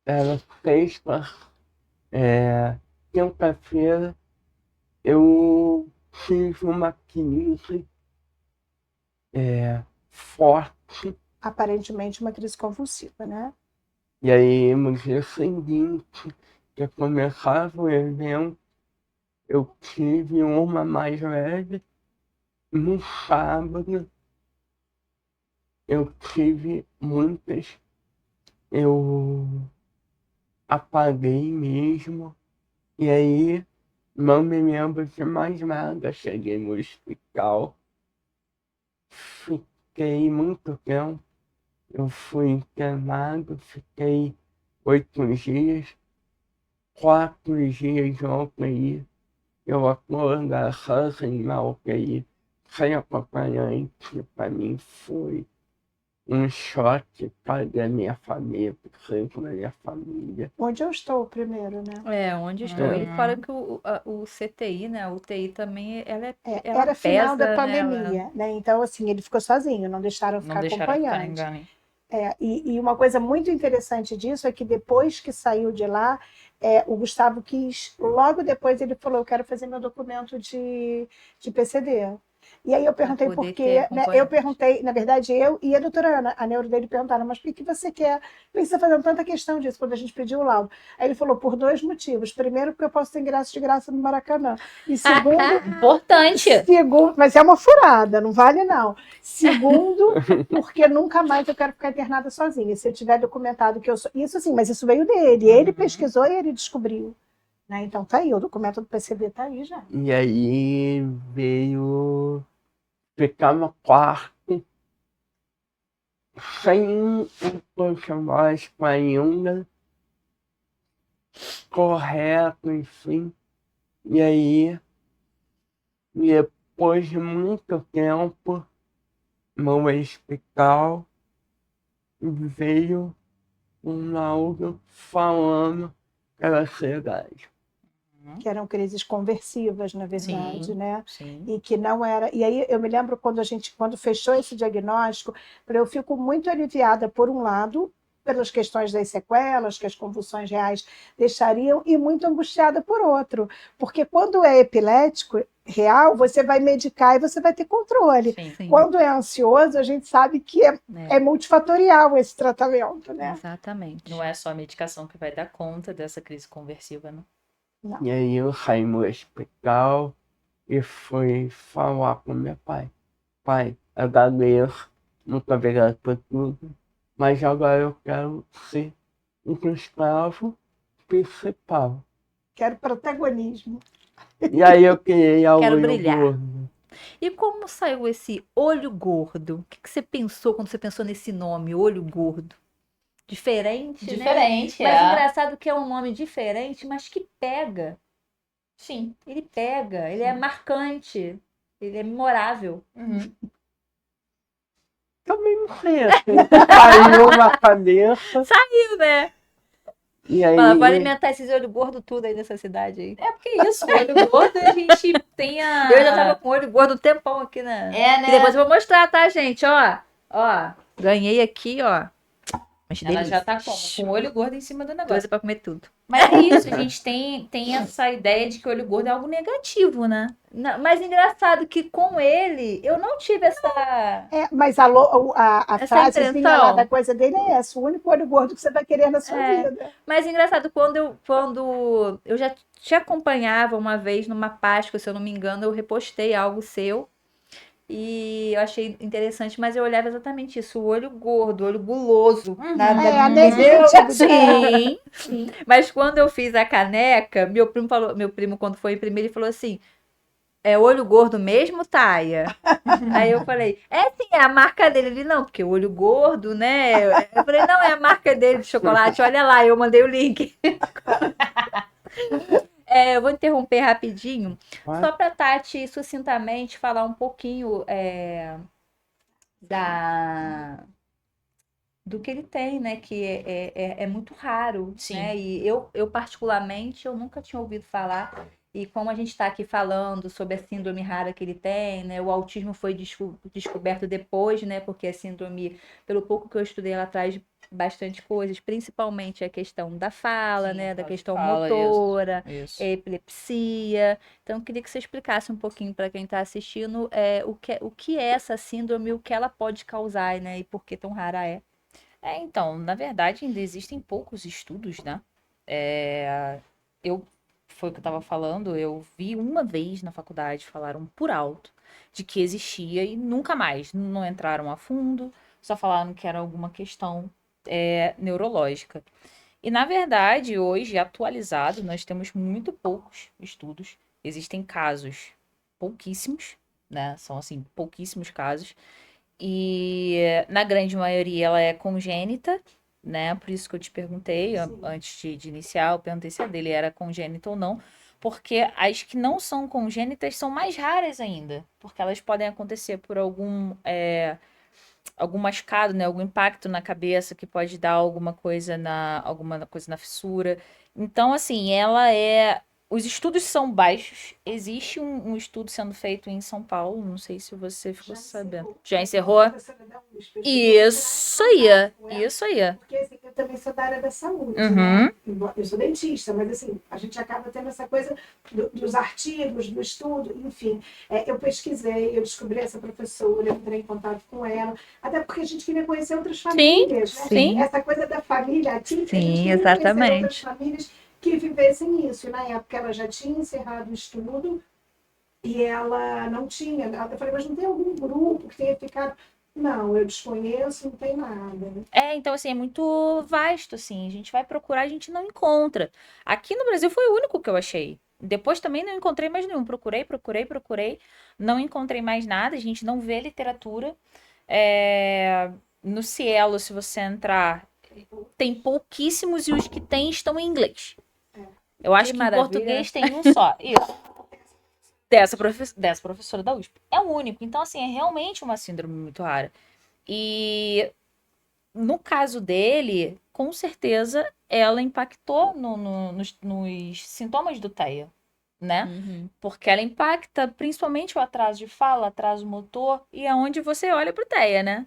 era sexta, quinta-feira, eu tive uma crise forte. Aparentemente, uma crise convulsiva, né? E aí, no dia seguinte, que começava o evento, eu tive uma mais leve. No sábado, eu tive muitas. Eu apaguei mesmo. E aí, não me lembro de mais nada. Cheguei no hospital, fiquei muito tempo. Eu fui internado, fiquei 8 dias, 4 dias de UTI. Eu acordar sozinho na UTI, sem acompanhante, para mim foi um choque para a minha família, porque na minha família. Onde eu estou primeiro, né? Onde estou. Ele fala que o CTI, né, a UTI também, ela Era final da pesa, né, pandemia, né? Então, assim, ele ficou sozinho, não deixaram ficar acompanhante. E uma coisa muito interessante disso é que depois que saiu de lá, o Gustavo quis, logo depois ele falou, eu quero fazer meu documento de PCD. E aí eu perguntei por quê, né? Eu perguntei, na verdade, eu e a doutora Ana, a neuro dele, perguntaram, mas por que você quer? Por que você está fazendo tanta questão disso quando a gente pediu o laudo? Aí ele falou, por 2 motivos. Primeiro, porque eu posso ter ingresso de graça no Maracanã. E segundo... Importante! Segundo, mas é uma furada, não vale não. Segundo, porque nunca mais eu quero ficar internada sozinha. Se eu tiver documentado que eu sou... Isso sim, mas isso veio dele. Ele pesquisou e ele descobriu. Né? Então tá aí, o documento do PCD tá aí já. E aí veio ficar no quarto sem um personagem ainda correto, enfim. E aí, depois de muito tempo, no hospital, veio um laudo falando que era cegueira. Que eram crises conversivas, na verdade, Sim, né? sim. E que não era. E aí eu me lembro quando fechou esse diagnóstico, eu fico muito aliviada, por um lado, pelas questões das sequelas que as convulsões reais deixariam, e muito angustiada por outro. Porque quando é epilético real, você vai medicar e você vai ter controle. Sim. Quando é ansioso, a gente sabe que é multifatorial esse tratamento, né? Exatamente. Não é só a medicação que vai dar conta dessa crise conversiva, não. Não. E aí eu saí no hospital e fui falar com meu pai. Pai, agradeço, muito obrigado por tudo, mas agora eu quero ser o Gustavo principal. Quero protagonismo. E aí eu criei a Quero Olho brilhar. Gordo. E como saiu esse olho gordo? O que você pensou quando você pensou nesse nome, olho gordo? Diferente, né? Diferente, Mas engraçado que é um nome diferente, mas que pega. Sim. Ele pega, ele é marcante, ele é memorável. Também não sei, assim, saiu na cabeça. Saiu, né? E aí, Fala, vou alimentar esses olho gordo tudo aí nessa cidade aí. É porque isso, o olho gordo, a gente tem a... Eu já tava com olho gordo um tempão aqui, né? É, né? E depois eu vou mostrar, tá, gente? Ó, ganhei aqui, ó. Mas Ela delícia. já tá como? Com o olho gordo em cima do negócio. Coisa pra comer tudo. Mas é isso, a gente tem essa ideia de que o olho gordo é algo negativo, né? Não, mas engraçado que com ele, eu não tive essa... Mas a Essa frasezinha impressão. lá da coisa dele é essa: o único olho gordo que você vai querer na sua vida. Mas engraçado, quando eu já te acompanhava uma vez numa Páscoa, se eu não me engano, eu repostei algo seu. E eu achei interessante, mas eu olhava exatamente isso, o olho gordo, o olho guloso. Nesse sentido. Sim. Mas quando eu fiz a caneca, meu primo quando foi imprimir, ele falou assim: é olho gordo mesmo, Taia? Aí eu falei, sim, é a marca dele. Ele, não, porque o olho gordo, né? Eu falei, não, é a marca dele de chocolate, olha lá, eu mandei o link. Eu vou interromper rapidinho, só para Tati sucintamente falar um pouquinho do que ele tem, né? Que é muito raro, Sim. né? E eu particularmente, eu nunca tinha ouvido falar. E como a gente está aqui falando sobre a síndrome rara que ele tem, né? O autismo foi descoberto depois, né? Porque a síndrome, pelo pouco que eu estudei, ela traz bastante coisas, principalmente a questão da fala, né? Da questão motora, epilepsia. Então, eu queria que você explicasse um pouquinho para quem está assistindo o que é essa síndrome, o que ela pode causar, né? E por que tão rara é. Então, na verdade, ainda existem poucos estudos, né? Foi o que eu estava falando, eu vi uma vez na faculdade, falaram por alto, de que existia e nunca mais, não entraram a fundo, só falaram que era alguma questão neurológica. E, na verdade, hoje, atualizado, nós temos muito poucos estudos, existem casos pouquíssimos, né? São, assim, pouquíssimos casos, e na grande maioria ela é congênita, né? Por isso que eu te perguntei antes de iniciar, eu perguntei se a dele era congênita ou não, porque as que não são congênitas são mais raras ainda, porque elas podem acontecer por algum machucado, né? Algum impacto na cabeça que pode dar alguma coisa na fissura. Então, assim, os estudos são baixos. Existe um estudo sendo feito em São Paulo, não sei se você ficou sabendo. Já encerrou? Isso aí, isso aí. Porque assim, eu também sou da área da saúde, Uhum. né? Eu sou dentista, mas assim, a gente acaba tendo essa coisa dos artigos, do estudo, enfim. Eu pesquisei, eu descobri essa professora, eu entrei em contato com ela, até porque a gente queria conhecer outras famílias, né? sim. Essa coisa da família atípica, a gente Sim, queria conhecer exatamente. outras famílias que vivessem isso. E na época ela já tinha encerrado o estudo e ela não tinha. Eu falei, mas não tem algum grupo que tenha ficado? Não, eu desconheço, não tem nada. Então assim, é muito vasto, assim. A gente vai procurar, a gente não encontra. Aqui no Brasil foi o único que eu achei. Depois também não encontrei mais nenhum. Procurei, não encontrei mais nada. A gente não vê literatura. No Cielo, se você entrar, tem pouquíssimos e os que tem estão em inglês. Eu acho que em maravilha. português tem um só. Isso. Dessa professora da USP. É o único. Então, assim, é realmente uma síndrome muito rara. E no caso dele, com certeza, ela impactou nos sintomas do TEA, né? Uhum. Porque ela impacta principalmente o atraso de fala, atraso motor, e é onde você olha pro TEA, né?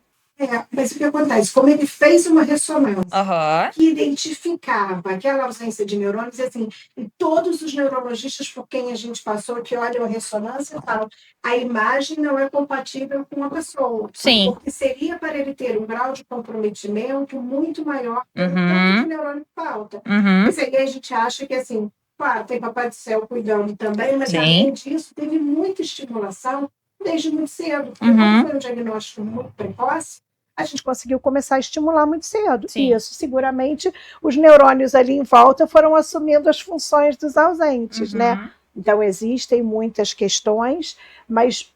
Mas o que acontece? Como ele fez uma ressonância Aham. que identificava aquela ausência de neurônios, assim, e todos os neurologistas por quem a gente passou, que olham a ressonância, falam a imagem não é compatível com a pessoa. Sim. Porque seria para ele ter um grau de comprometimento muito maior pelo Uhum. tanto de neurônio que falta. Mas aí a gente acha que, assim, claro, tem Papai do Céu cuidando também, mas Sim. além disso, teve muita estimulação desde muito cedo. Porque Uhum. como foi um diagnóstico muito precoce, a gente conseguiu começar a estimular muito cedo. Sim. E isso, seguramente, os neurônios ali em volta foram assumindo as funções dos ausentes, né? Então, existem muitas questões, mas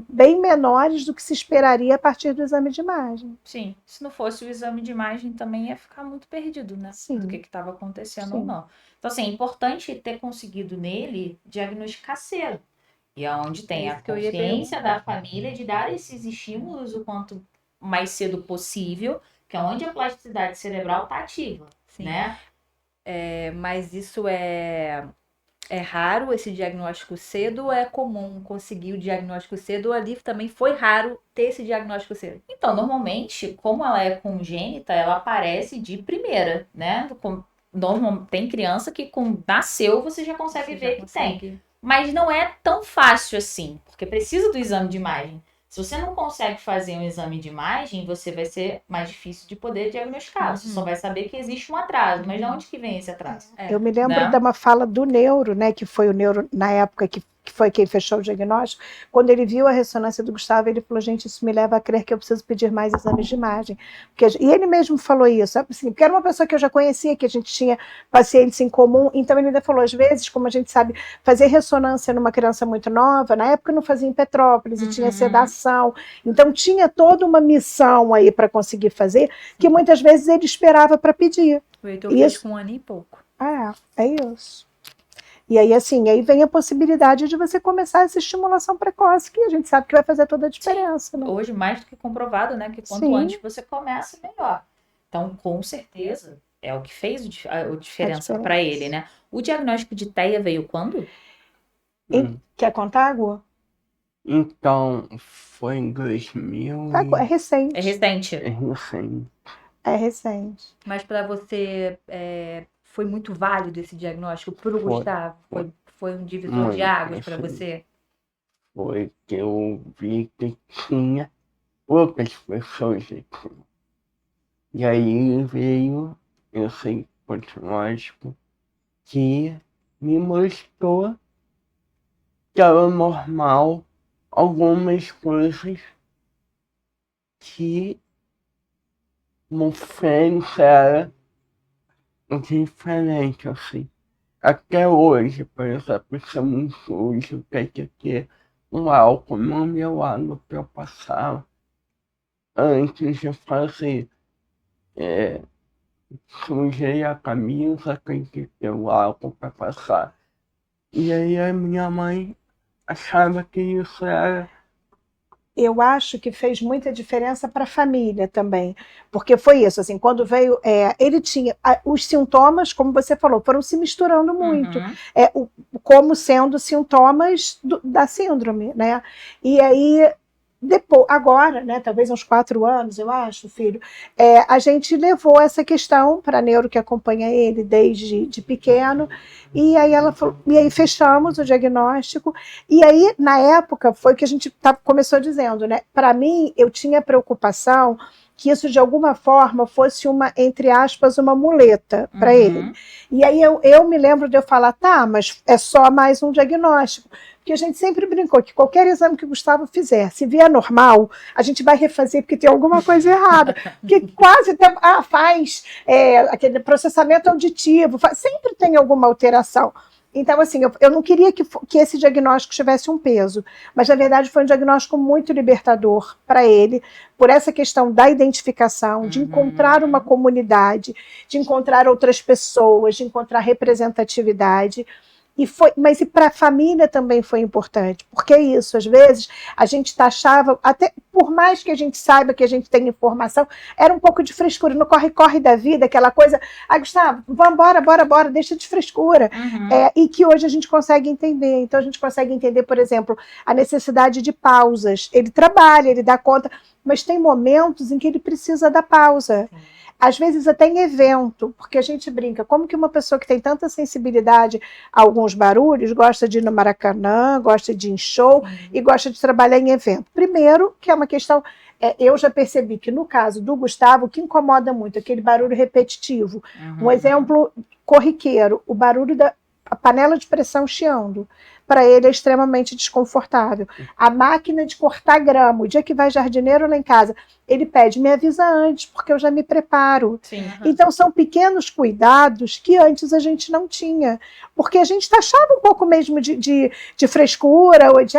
bem menores do que se esperaria a partir do exame de imagem. Sim. Se não fosse o exame de imagem, também ia ficar muito perdido, né? Sim. Do que estava acontecendo Sim. ou não. Então, assim, é importante ter conseguido nele diagnosticar cedo. E é onde tem É a isso que eu ia consciência da família de dar esses estímulos o quanto mais cedo possível, que é onde a plasticidade cerebral está ativa, Sim. né? Mas isso é raro, esse diagnóstico cedo, ou é comum conseguir o diagnóstico cedo? Ou ali também foi raro ter esse diagnóstico cedo? Então, normalmente, como ela é congênita, ela aparece de primeira, né? Tem criança que nasceu você já consegue Você ver já que tem. consegue. Mas não é tão fácil assim, porque precisa do exame de imagem. Se você não consegue fazer um exame de imagem, você vai ser mais difícil de poder diagnosticar. Você só vai saber que existe um atraso. Mas de onde que vem esse atraso? Eu me lembro Né? de uma fala do neuro, né, que foi o neuro na época que foi quem fechou o diagnóstico. Quando ele viu a ressonância do Gustavo, ele falou: gente, isso me leva a crer que eu preciso pedir mais exames de imagem. E ele mesmo falou isso, assim, porque era uma pessoa que eu já conhecia, que a gente tinha pacientes em comum, então ele ainda falou, às vezes, como a gente sabe, fazer ressonância numa criança muito nova, na época não fazia em Petrópolis, e tinha sedação, então tinha toda uma missão aí para conseguir fazer, que muitas vezes ele esperava para pedir. O Heitor fez com 1 ano e pouco. É isso. E aí, assim, aí vem a possibilidade de você começar essa estimulação precoce, que a gente sabe que vai fazer toda a diferença, né? Hoje, mais do que comprovado, né? Que quanto Sim. antes você começa, melhor. Então, com certeza, é o que fez a diferença para ele, né? O diagnóstico de TEA veio quando? Quer contar, Gu? Então, foi em 2000 É recente. É recente. É recente. É recente. Mas para você foi muito válido esse diagnóstico pro Gustavo? Foi um divisor de águas para você? Foi que eu vi que tinha poucas pessoas aqui. E aí veio esse diagnóstico que me mostrou que era normal algumas coisas que no frente era diferente, assim. Até hoje, por exemplo, se eu não sujo, tem que ter um álcool no meu lado para eu passar antes de fazer. Sujei a camisa, tem que ter o álcool para passar. E aí a minha mãe achava que isso era... Eu acho que fez muita diferença para a família também, porque foi isso, assim, quando veio, ele tinha, os sintomas, como você falou, foram se misturando muito, como sendo sintomas da síndrome, né? E aí, depois, agora, né, talvez uns 4 anos, eu acho, filho, a gente levou essa questão para a neuro que acompanha ele desde de pequeno, e aí ela falou, e aí fechamos o diagnóstico, e aí na época foi que a gente começou dizendo, né? Para mim, eu tinha preocupação que isso de alguma forma fosse uma, entre aspas, uma muleta para ele. E aí eu me lembro de eu falar, tá, mas é só mais um diagnóstico. Porque a gente sempre brincou que qualquer exame que o Gustavo fizer, se vier normal, a gente vai refazer porque tem alguma coisa errada. Porque quase faz aquele processamento auditivo, sempre tem alguma alteração. Então, assim, eu não queria que esse diagnóstico tivesse um peso, mas, na verdade, foi um diagnóstico muito libertador para ele, por essa questão da identificação, de encontrar uma comunidade, de encontrar outras pessoas, de encontrar representatividade. Mas para a família também foi importante, porque é isso, às vezes a gente taxava, até por mais que a gente saiba que a gente tem informação, era um pouco de frescura, no corre-corre da vida, aquela coisa, Gustavo, vamos bora, deixa de frescura, e que hoje a gente consegue entender. Então a gente consegue entender, por exemplo, a necessidade de pausas. Ele trabalha, ele dá conta, mas tem momentos em que ele precisa da pausa. Às vezes até em evento, porque a gente brinca, como que uma pessoa que tem tanta sensibilidade a alguns barulhos gosta de ir no Maracanã, gosta de ir em show e gosta de trabalhar em evento? Primeiro, que é uma questão, eu já percebi que no caso do Gustavo, o que incomoda muito, aquele barulho repetitivo. Um exemplo corriqueiro, o barulho da panela de pressão chiando. Para ele é extremamente desconfortável. A máquina de cortar grama, o dia que vai jardineiro lá em casa, ele pede, me avisa antes, porque eu já me preparo. Então são pequenos cuidados que antes a gente não tinha, porque a gente taxava um pouco mesmo de frescura, ou de,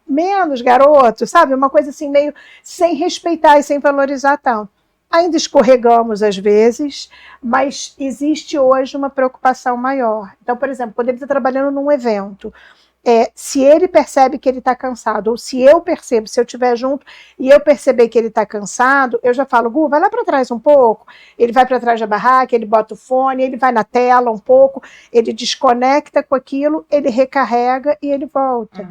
menos garoto, sabe? Uma coisa assim meio sem respeitar e sem valorizar tanto. Ainda escorregamos às vezes, mas existe hoje uma preocupação maior. Então, por exemplo, quando ele está trabalhando num evento, se ele percebe que ele está cansado, ou se eu percebo, se eu estiver junto e eu perceber que ele está cansado, eu já falo, Gu, vai lá para trás um pouco. Ele vai para trás da barraca, ele bota o fone, ele vai na tela um pouco, ele desconecta com aquilo, ele recarrega e ele volta.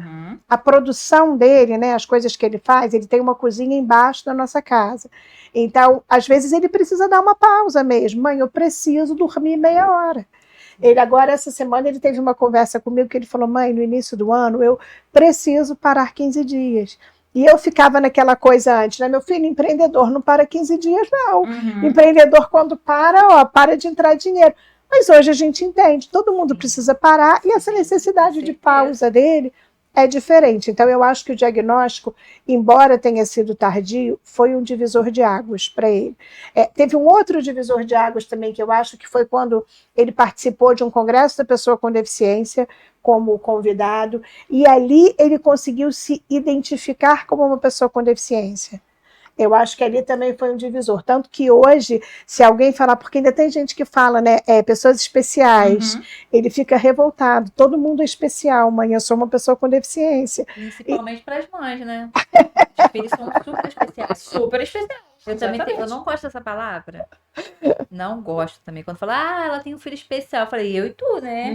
A produção dele, né, as coisas que ele faz, ele tem uma cozinha embaixo da nossa casa. Então, às vezes ele precisa dar uma pausa mesmo. Mãe, eu preciso dormir meia hora. Ele agora, essa semana, ele teve uma conversa comigo que ele falou, mãe, no início do ano, eu preciso parar 15 dias. E eu ficava naquela coisa antes, né? Meu filho, empreendedor não para 15 dias, não. Empreendedor, quando para de entrar dinheiro. Mas hoje a gente entende, todo mundo precisa parar, e essa necessidade de pausa dele é diferente. Então, eu acho que o diagnóstico, embora tenha sido tardio, foi um divisor de águas para ele. Teve um outro divisor de águas também, que eu acho que foi quando ele participou de um congresso da pessoa com deficiência, como convidado, e ali ele conseguiu se identificar como uma pessoa com deficiência. Eu acho que ali também foi um divisor. Tanto que hoje, se alguém falar, porque ainda tem gente que fala, né, pessoas especiais, ele fica revoltado. Todo mundo é especial, mãe, eu sou uma pessoa com deficiência. Principalmente para as mães, né? Os filhos são super especiais. Super especiais. Eu não gosto dessa palavra. Não gosto também. Quando fala, ela tem um filho especial. Eu falei, eu e tu, né?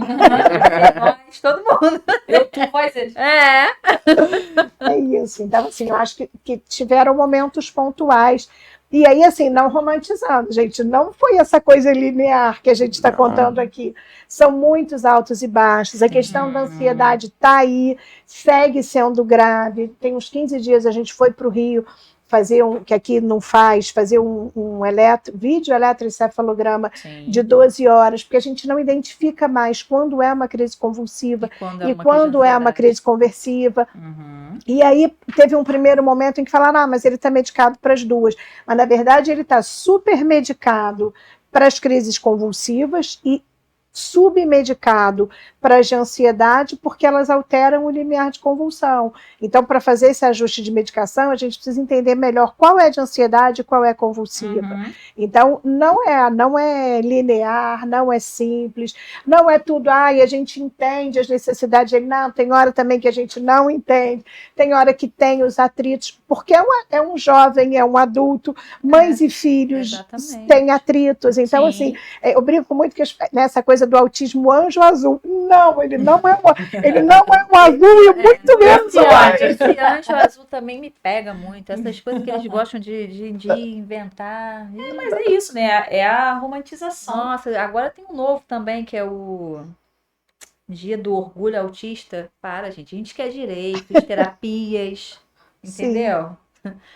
Nós, todo mundo. Eu, tu, vocês. É isso. Então, assim, eu acho que tiveram momentos pontuais. E aí, assim, não romantizando, gente, não foi essa coisa linear que a gente está contando aqui. São muitos altos e baixos. A questão da ansiedade está aí, segue sendo grave. Tem uns 15 dias a gente foi para o Rio fazer que aqui não faz, fazer um vídeo eletroencefalograma de 12 horas, porque a gente não identifica mais quando é uma crise convulsiva e quando é uma crise conversiva. E aí teve um primeiro momento em que falaram, mas ele está medicado para as duas. Mas, na verdade, ele está super medicado para as crises convulsivas e submedicado para as de ansiedade, porque elas alteram o limiar de convulsão. Então, para fazer esse ajuste de medicação, a gente precisa entender melhor qual é de ansiedade e qual é convulsiva. Uhum. Então, não é linear, não é simples, não é tudo, a gente entende as necessidades dele. Não, tem hora também que a gente não entende, tem hora que tem os atritos, porque é um jovem, é um adulto, mães e filhos exatamente. têm atritos. Então, Sim. assim, eu brinco muito que nessa coisa do autismo anjo azul. Não, ele não é um azul e muito menos um anjo. Esse anjo azul também me pega muito. Essas coisas que eles gostam de inventar. Mas é isso, né? É a romantização. Nossa, agora tem um novo também, que é o Dia do Orgulho Autista. Para, gente. A gente quer direitos, terapias, entendeu?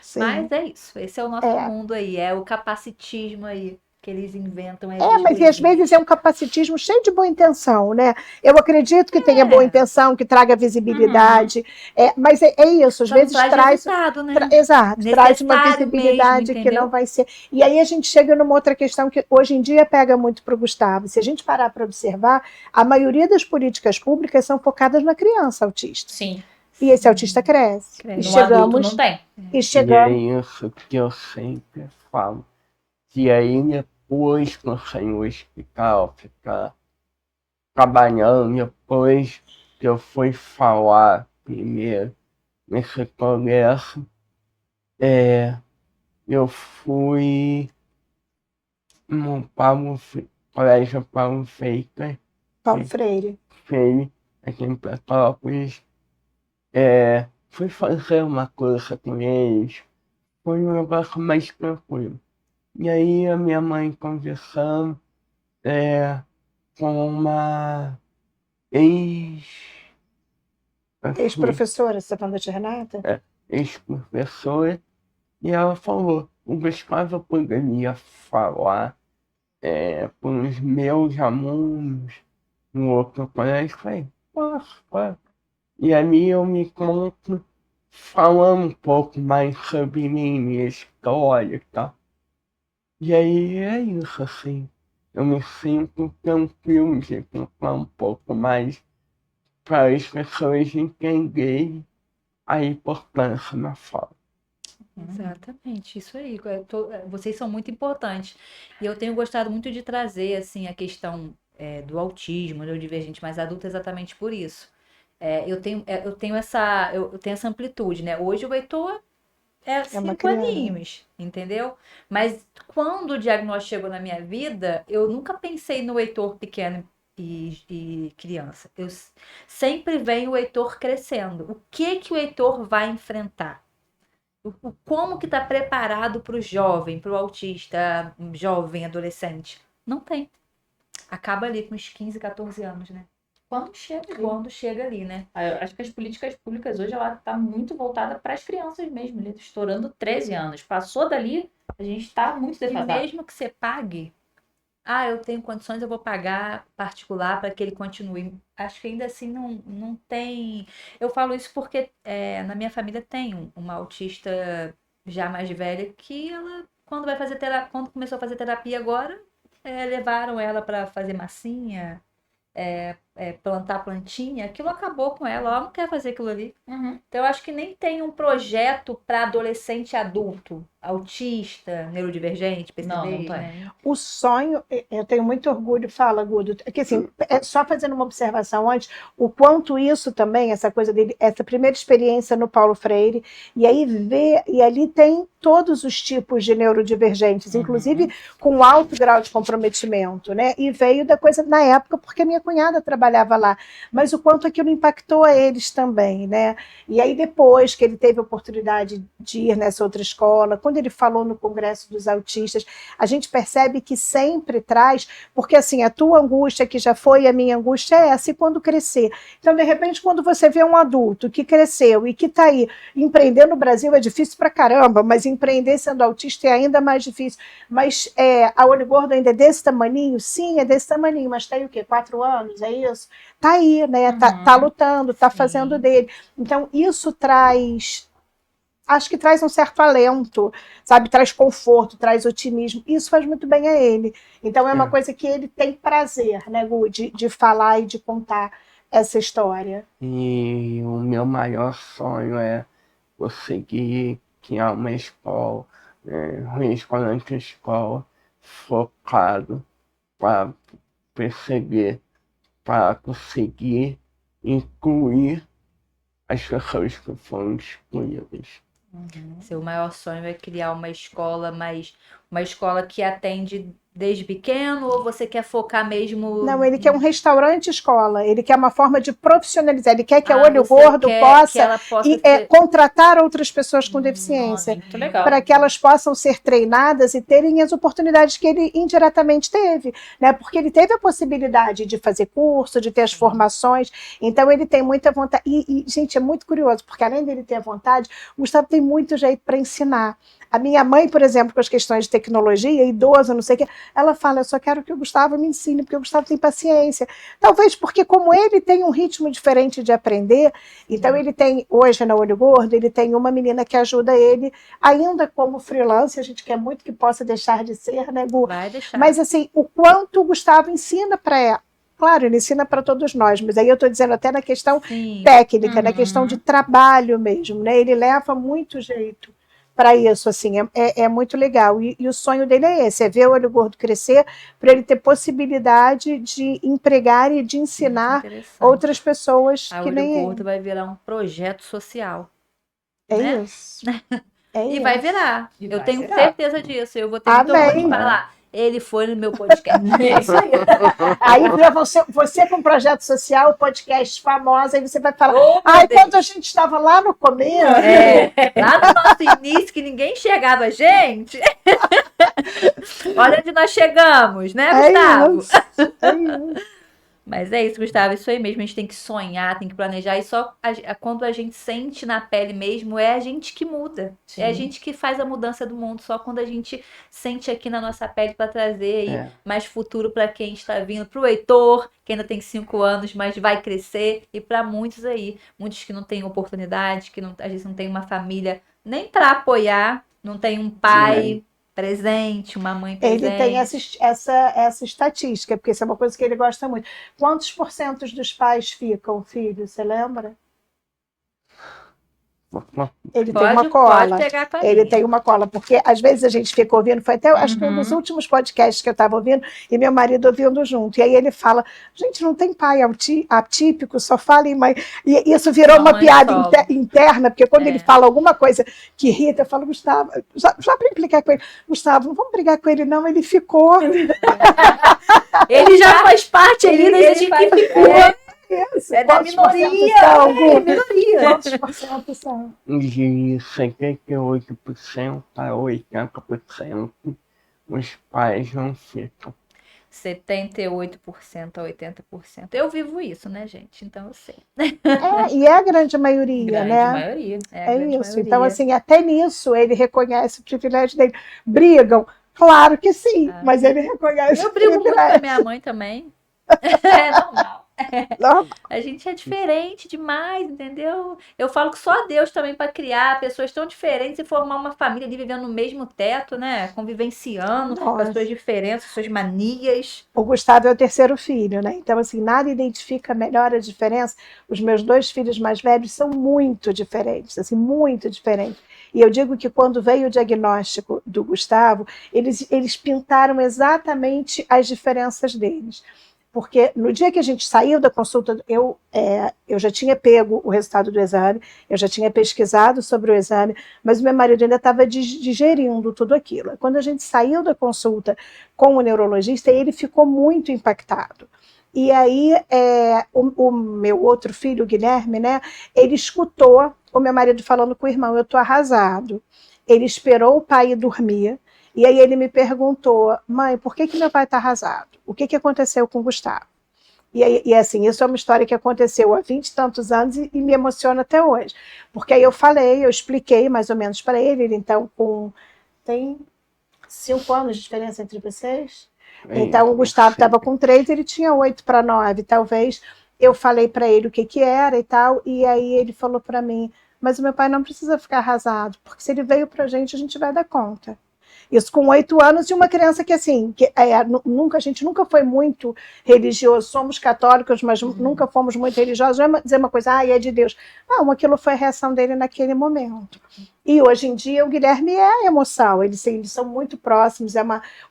Sim. Mas é isso. Esse é o nosso É. mundo aí. É o capacitismo aí que eles inventam. Mas às vezes é um capacitismo cheio de boa intenção, né? Eu acredito que tenha boa intenção, que traga visibilidade, mas é isso, às Só não vezes traz resultado, né? exato, traz uma Necessário visibilidade mesmo, que não vai ser. E aí a gente chega numa outra questão que hoje em dia pega muito para o Gustavo. Se a gente parar para observar, a maioria das políticas públicas são focadas na criança autista. Sim. E esse autista cresce. E No chegamos, adulto não tem. e E chegamos. é isso que eu sempre falo. Que aí depois que eu saí do hospital, ficar trabalhando, depois que eu fui falar primeiro nesse congresso, eu fui no Colégio Paulo Paulo Freire. aqui em Petrópolis. Fui fazer uma coisa com eles, foi um negócio mais tranquilo. E aí a minha mãe conversando com uma Ex-professora, você está falando da tia Renata? ex-professora, e ela falou, o Gustavo poderia falar para os meus alunos no outro colégio. Eu falei, posso. E ali eu me conto falando um pouco mais sobre minha história e tal. E aí é isso, assim. Eu me sinto tranquilo de contar um pouco mais para as pessoas entenderem a importância da fala. Exatamente, isso aí. Vocês são muito importantes. E eu tenho gostado muito de trazer assim a questão do autismo, neurodivergente mais adulto, exatamente por isso. Eu tenho essa amplitude, né? Hoje o Heitor é uma 5 criança. aninhos, entendeu? Mas quando o diagnóstico chegou na minha vida, eu nunca pensei no Heitor pequeno e criança. Eu sempre vejo o Heitor crescendo. O que o Heitor vai enfrentar? Como que está preparado para o jovem, para o autista, jovem, adolescente? Não tem. Acaba ali com uns 15, 14 anos, né? Quando chega. Quando chega ali, né? Eu acho que as políticas públicas hoje ela está muito voltada para as crianças mesmo, né? Estourando 13 anos. Passou dali, a gente está muito E defasado. mesmo que você pague, eu tenho condições, eu vou pagar particular para que ele continue. Acho que ainda assim não tem. Eu falo isso porque na minha família tem uma autista já mais velha que ela, quando vai fazer terapia, quando começou a fazer terapia agora, levaram ela para fazer massinha, plantar plantinha, aquilo acabou com ela, ela não quer fazer aquilo ali. Uhum. Então eu acho que nem tem um projeto para adolescente adulto, autista, neurodivergente, PCD, Não tem. né? O sonho, eu tenho muito orgulho, fala, Gudo, que assim, só fazendo uma observação antes, o quanto isso também, essa coisa dele, essa primeira experiência no Paulo Freire, e aí e ali tem todos os tipos de neurodivergentes, inclusive com alto grau de comprometimento, né? E veio da coisa na época, porque minha cunhada trabalhava lá, mas o quanto aquilo impactou a eles também, né? E aí depois que ele teve a oportunidade de ir nessa outra escola, quando ele falou no Congresso dos Autistas, a gente percebe que sempre traz, porque assim, a tua angústia, que já foi a minha angústia, é essa, e quando crescer. Então, de repente, quando você vê um adulto que cresceu e que está aí, empreender no Brasil é difícil pra caramba, mas empreender sendo autista é ainda mais difícil. Mas a Olho Gordo ainda é desse tamaninho? Sim, é desse tamaninho, mas tem o quê? 4 anos, é isso? Tá aí, né? Tá lutando, tá fazendo dele. Então, isso traz acho que traz um certo alento, sabe? Traz conforto, traz otimismo. Isso faz muito bem a ele. Então é uma coisa que ele tem prazer, né, Gu, de falar e de contar essa história. E o meu maior sonho é conseguir criar uma escola, um restaurante escola focado para perceber, para conseguir incluir as pessoas que foram excluídas. Seu maior sonho é criar uma escola, mas uma escola que atende desde pequeno, ou você quer focar mesmo... Não, ele quer um restaurante escola, ele quer uma forma de profissionalizar, ele quer que a Olho você Gordo quer que possa, ela possa ser... contratar outras pessoas com deficiência, Muito legal. para que elas possam ser treinadas e terem as oportunidades que ele indiretamente teve, né? Porque ele teve a possibilidade de fazer curso, de ter as formações, então ele tem muita vontade. E, gente, é muito curioso, porque além dele ter a vontade, o Gustavo tem muito jeito para ensinar. A minha mãe, por exemplo, com as questões de tecnologia, idosa, não sei o quê, ela fala, eu só quero que o Gustavo me ensine, porque o Gustavo tem paciência. Talvez porque como ele tem um ritmo diferente de aprender, então ele tem, hoje na Olho Gordo, ele tem uma menina que ajuda ele, ainda como freelance, a gente quer muito que possa deixar de ser, né, Gu? Vai deixar. Mas assim, o quanto o Gustavo ensina para ela. Claro, ele ensina para todos nós, mas aí eu estou dizendo até na questão técnica, na questão de trabalho mesmo, né? Ele leva muito jeito para isso, assim, é muito legal. E o sonho dele é esse, é ver o Olho Gordo crescer, para ele ter possibilidade de empregar e de ensinar outras pessoas A que Olho nem Gordo vai virar um projeto social. é né? isso. É E isso. vai virar. E Eu vai tenho virar. certeza disso. Eu vou ter muito orgulho de Amém. falar. Ele foi no meu podcast. É isso aí. Aí para você com projeto social, podcast famoso, aí você vai falar, Oh, meu ai, Deus. quando a gente estava lá no começo, Lá no nosso início, que ninguém chegava, gente. Olha onde nós chegamos, né, Gustavo? isso. É isso. Mas é isso, Gustavo, isso aí mesmo. A gente tem que sonhar, tem que planejar. E só quando a gente sente na pele mesmo, é a gente que muda. Sim. É a gente que faz a mudança do mundo. Só quando a gente sente aqui na nossa pele para trazer aí mais futuro para quem está vindo. Para o Heitor, que ainda tem 5 anos, mas vai crescer. E para muitos aí, muitos que não têm oportunidade, que não, às vezes não tem uma família nem para apoiar, não tem um pai presente, uma mãe presente. Ele tem essa estatística, porque isso é uma coisa que ele gosta muito. Quantos porcentos dos pais ficam filhos, você lembra? Ele tem uma cola. Pode pegar com a Ele minha. tem uma cola, porque às vezes a gente fica ouvindo, foi até acho que um dos últimos podcasts que eu estava ouvindo, e meu marido ouvindo junto. E aí ele fala, gente, não tem pai atípico, só fala em mãe. E isso virou uma piada interna, porque quando ele fala alguma coisa que irrita, eu falo, Gustavo, já para implicar com ele, Gustavo, não vamos brigar com ele, não, ele ficou. Ele já faz parte ali da gente que ficou. Isso, É da quantos porcentos minoria. são, É Gu? minoria. Quantos porcentos são? De 78% a 80%, os pais não ficam. 78% a 80%. Eu vivo isso, né, gente? Então eu sei. E é a grande maioria, Grande né? maioria. É, a É grande isso. maioria. Então, assim, até nisso ele reconhece o privilégio dele. Brigam? Claro que sim, mas ele reconhece Eu o brigo muito com a privilégio. minha mãe também. É normal. Não, A gente é diferente demais, entendeu? Eu falo que só Deus também para criar pessoas tão diferentes e formar uma família ali vivendo no mesmo teto, né? Convivenciando com as Nossa. suas diferenças, suas manias. O Gustavo é o terceiro filho, né? Então, assim, nada identifica melhor a diferença. Os meus 2 filhos mais velhos são muito diferentes, assim, muito diferentes. E eu digo que quando veio o diagnóstico do Gustavo, eles pintaram exatamente as diferenças deles. Porque no dia que a gente saiu da consulta, eu já tinha pego o resultado do exame, eu já tinha pesquisado sobre o exame, mas o meu marido ainda estava digerindo tudo aquilo. Quando a gente saiu da consulta com o neurologista, ele ficou muito impactado. E aí o meu outro filho, o Guilherme, né, ele escutou o meu marido falando com o irmão, eu estou arrasado. Ele esperou o pai ir dormir, e aí ele me perguntou, mãe, por que meu pai está arrasado? O que aconteceu com o Gustavo? E assim, isso é uma história que aconteceu há 20 e tantos anos e me emociona até hoje. Porque aí eu expliquei mais ou menos para ele então tem 5 anos de diferença entre vocês? Então o Gustavo estava com 3, ele tinha 8 para 9, talvez. Eu falei para ele o que era e tal, e aí ele falou para mim, mas o meu pai não precisa ficar arrasado, porque se ele veio pra gente, a gente vai dar conta. Isso com 8 anos e uma criança que, assim, a gente nunca foi muito religioso. Somos católicos, mas nunca fomos muito religiosos. Não é dizer uma coisa, é de Deus. Não, aquilo foi a reação dele naquele momento. E hoje em dia o Guilherme é emoção, eles são muito próximos,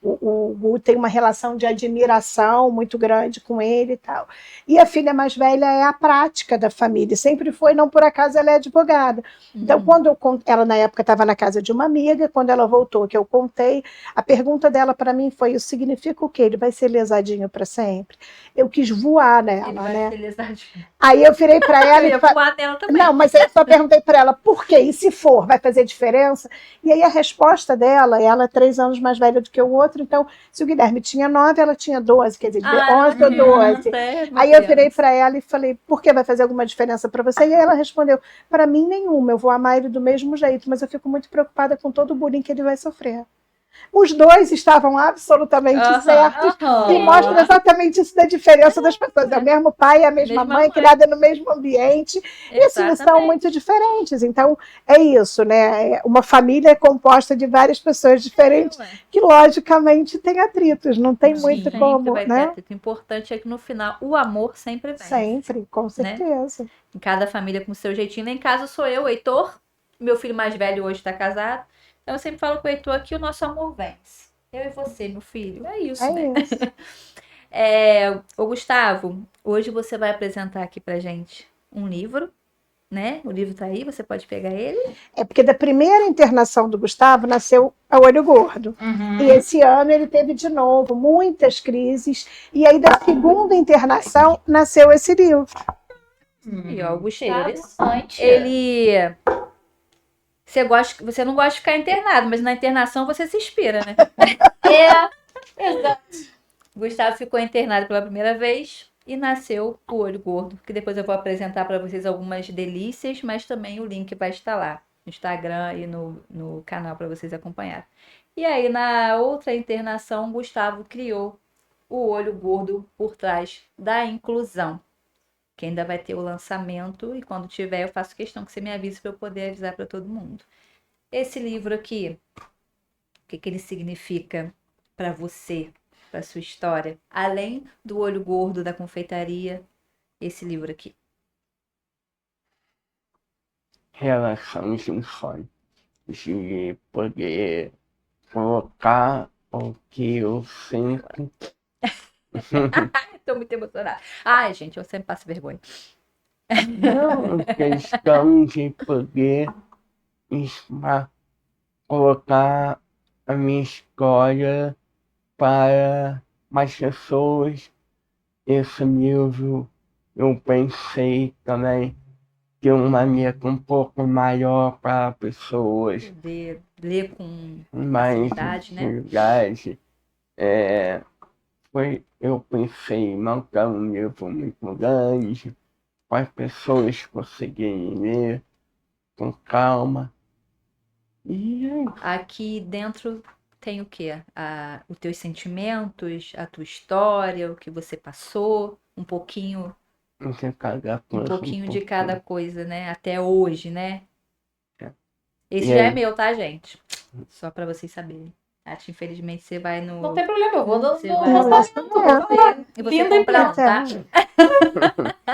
o Gu tem uma relação de admiração muito grande com ele e tal. E a filha mais velha é a prática da família, sempre foi, não por acaso ela é advogada. Então, quando ela na época estava na casa de uma amiga, quando ela voltou, que eu contei, a pergunta dela para mim foi: isso significa o quê? Ele vai ser lesadinho para sempre? Eu quis voar nela, Ele vai né? ser lesadinho. Aí eu virei para ela Eu e ia falei. voar nela também. Não, mas aí eu só perguntei para ela, por quê? E se for, vai fazer diferença? E aí a resposta dela, ela é 3 anos mais velha do que o outro, então se o Guilherme tinha 9, ela tinha 12, quer dizer, 11 ou 12. Aí eu virei para ela e falei, por que vai fazer alguma diferença para você? E aí ela respondeu, para mim nenhuma, eu vou amar ele do mesmo jeito, mas eu fico muito preocupada com todo o bullying que ele vai sofrer. Os dois estavam absolutamente certos e mostra exatamente isso da diferença das pessoas. É o mesmo pai, a mesma mãe, criada no mesmo ambiente, e assim, são muito diferentes. Então, é isso, né? Uma família é composta de várias pessoas diferentes que, logicamente, tem atritos, não tem muito como, vai né? ter atrito. O importante é que no final o amor sempre vem. Sempre, com certeza. Em cada família com o seu jeitinho. Em casa sou eu, Heitor, meu filho mais velho hoje está casado. Então eu sempre falo com o Heitor que o nosso amor vence. Eu e você, meu filho. É isso, né? Isso. Ô Gustavo, hoje você vai apresentar aqui pra gente um livro, né? O livro tá aí, você pode pegar ele. É porque da primeira internação do Gustavo nasceu a Olho Gordo. E esse ano ele teve de novo muitas crises. E aí da segunda internação nasceu esse livro. E ó, o Gustavo, ele... Você não gosta de ficar internado, mas na internação você se inspira, né? Exato. Gustavo ficou internado pela primeira vez e nasceu o Olho Gordo, que depois eu vou apresentar para vocês algumas delícias, mas também o link vai estar lá no Instagram e no canal para vocês acompanharem. E aí, na outra internação, Gustavo criou o Olho Gordo por trás da inclusão, que ainda vai ter o lançamento, e quando tiver eu faço questão que você me avise para eu poder avisar para todo mundo. Esse livro aqui, o que ele significa para você, para sua história, além do Olho Gordo da confeitaria, esse livro aqui? Relação de um sonho, de poder colocar o que eu sinto. Estou muito emocionada. Ai, gente, eu sempre passo vergonha. Não, questão de poder colocar a minha história para mais pessoas. Esse livro eu pensei também ter uma letra um pouco maior para pessoas Ler com mais facilidade, né? facilidade. Eu pensei em montar um livro muito grande para as pessoas conseguirem ler com calma. E Aqui dentro tem o quê? Os teus sentimentos, a tua história, o que você passou, um pouquinho de cada coisa. Um pouquinho de cada coisa, né? Até hoje, né? É. Esse E já aí? é meu, tá, gente? Só pra vocês saberem. Tati, infelizmente você vai no. Não tem problema, eu vou dando Você no vai lançamento. e você Linda compra um, tá?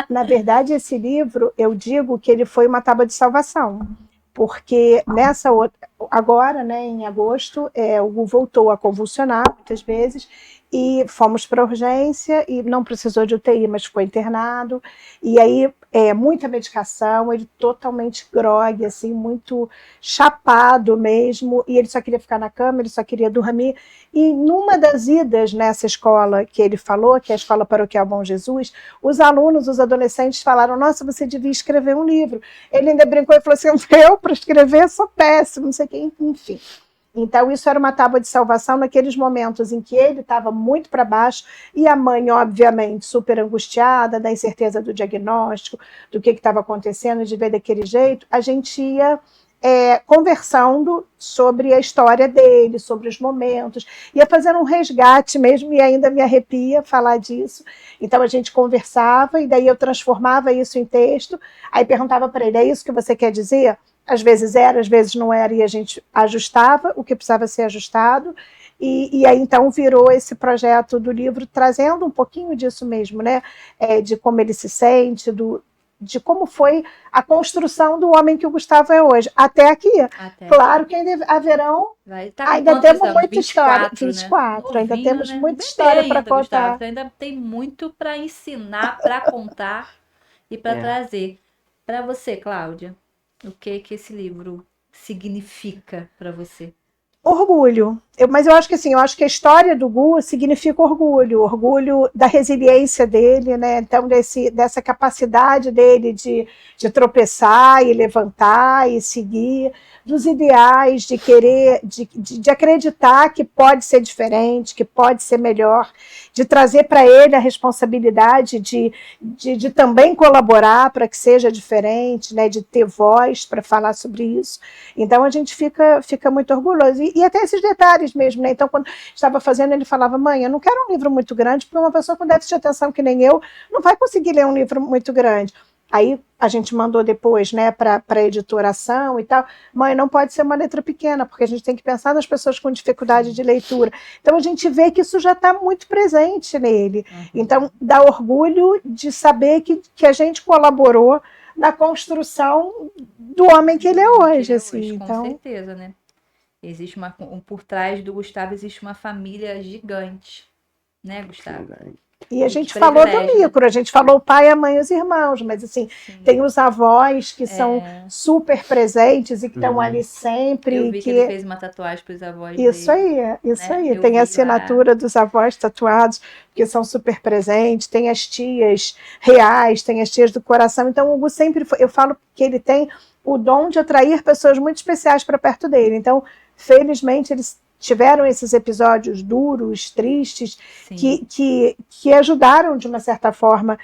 Na verdade, esse livro, eu digo que ele foi uma tábua de salvação. Porque nessa outra, agora, né, em agosto, o Gu voltou a convulsionar muitas vezes e fomos para urgência e não precisou de UTI, mas ficou internado. E aí, muita medicação, ele totalmente grogue, assim, muito chapado mesmo, e ele só queria ficar na cama, ele só queria dormir. E numa das idas nessa escola que ele falou, que é a Escola Paroquial Bom Jesus, os alunos, os adolescentes falaram, nossa, você devia escrever um livro. Ele ainda brincou e falou assim, eu para escrever sou péssimo, não sei o quê, enfim. Então, isso era uma tábua de salvação naqueles momentos em que ele estava muito para baixo e a mãe, obviamente, super angustiada, da incerteza do diagnóstico, do que estava acontecendo, de ver daquele jeito, a gente ia conversando sobre a história dele, sobre os momentos, ia fazendo um resgate mesmo, e ainda me arrepia falar disso. Então a gente conversava, e daí eu transformava isso em texto, aí perguntava para ele, é isso que você quer dizer? Às vezes era, às vezes não era, e a gente ajustava o que precisava ser ajustado, e aí então virou esse projeto do livro, trazendo um pouquinho disso mesmo, né? De como ele se sente, de como foi a construção do homem que o Gustavo é hoje, até aqui. Claro que ainda haverão, ainda temos muita história. 24, né? ainda Novinho, temos né? muita história para contar. Gustavo, ainda tem muito para ensinar, para contar e para trazer. Para você, Cláudia, o que esse livro significa para você? Orgulho. Mas eu acho que assim, eu acho que a história do Gu significa orgulho da resiliência dele, né? Então, dessa capacidade dele de tropeçar e levantar e seguir, dos ideais, de querer, de acreditar que pode ser diferente, que pode ser melhor, de trazer para ele a responsabilidade de também colaborar para que seja diferente, né? De ter voz para falar sobre isso. Então a gente fica muito orgulhoso. E até esses detalhes mesmo, né? Então, quando estava fazendo, ele falava, mãe, eu não quero um livro muito grande, porque uma pessoa com déficit de atenção que nem eu não vai conseguir ler um livro muito grande. Aí a gente mandou depois, né, para a editoração e tal. Mãe, não pode ser uma letra pequena, porque a gente tem que pensar nas pessoas com dificuldade de leitura. Então a gente vê que isso já está muito presente nele. Então dá orgulho de saber que a gente colaborou na construção do homem que ele é hoje. Assim. Com certeza, né? Existe por trás do Gustavo existe uma família gigante, né, Gustavo? E a gente falou do micro, a gente falou o pai, a mãe e os irmãos, mas assim, tem os avós que são super presentes e que estão ali sempre. Eu vi que ele fez uma tatuagem para os avós dele. Isso aí. Tem a assinatura dos avós tatuados, que são super presentes, tem as tias reais, tem as tias do coração. Então, o Hugo sempre foi, eu falo que ele tem o dom de atrair pessoas muito especiais para perto dele. Então, felizmente, eles tiveram esses episódios duros, tristes, que ajudaram, de uma certa forma,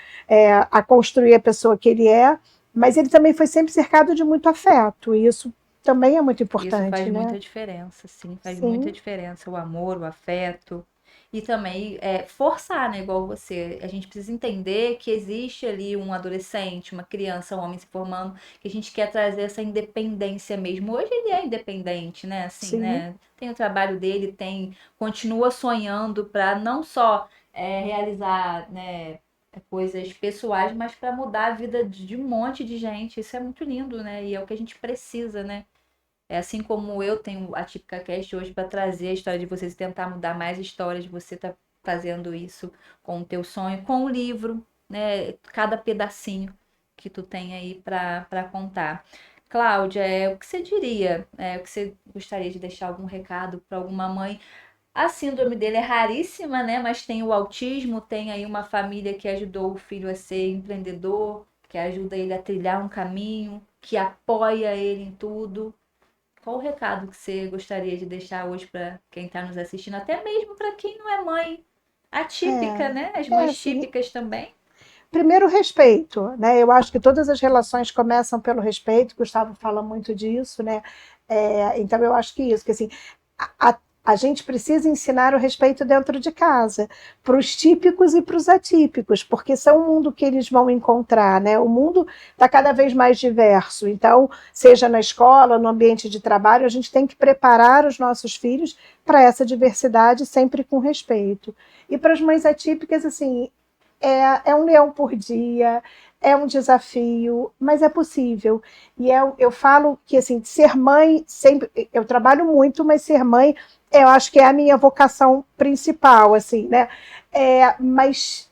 a construir a pessoa que ele é, mas ele também foi sempre cercado de muito afeto, e isso também é muito importante. Isso faz né? muita diferença, faz muita diferença, o amor, o afeto. E também forçar, né? Igual você. A gente precisa entender que existe ali um adolescente, uma criança, um homem se formando, que a gente quer trazer essa independência mesmo. Hoje ele é independente, né? Assim, né? Tem o trabalho dele, continua sonhando para não só realizar, né, coisas pessoais, mas para mudar a vida de um monte de gente. Isso é muito lindo, né? E é o que a gente precisa, né? Assim como eu tenho a Típica Cast hoje para trazer a história de vocês e tentar mudar mais histórias, você tá fazendo isso com o teu sonho, com o livro, né? Cada pedacinho que tu tem aí para contar. Cláudia, o que você diria? O que você gostaria de deixar algum recado para alguma mãe? A síndrome dele é raríssima, né? Mas tem o autismo, tem aí uma família que ajudou o filho a ser empreendedor, que ajuda ele a trilhar um caminho, que apoia ele em tudo. Qual o recado que você gostaria de deixar hoje para quem está nos assistindo, até mesmo para quem não é mãe atípica, né? As mães típicas também. Primeiro, respeito, né? Eu acho que todas as relações começam pelo respeito. Gustavo fala muito disso, né? Então eu acho que isso, que assim, a gente precisa ensinar o respeito dentro de casa, para os típicos e para os atípicos, porque são o mundo que eles vão encontrar, né? O mundo está cada vez mais diverso, então, seja na escola, no ambiente de trabalho, a gente tem que preparar os nossos filhos para essa diversidade, sempre com respeito. E para as mães atípicas, assim, é um leão por dia, é um desafio, mas é possível. E eu falo que, assim, ser mãe, sempre, eu trabalho muito, mas ser mãe, eu acho que é a minha vocação principal, assim, né? Mas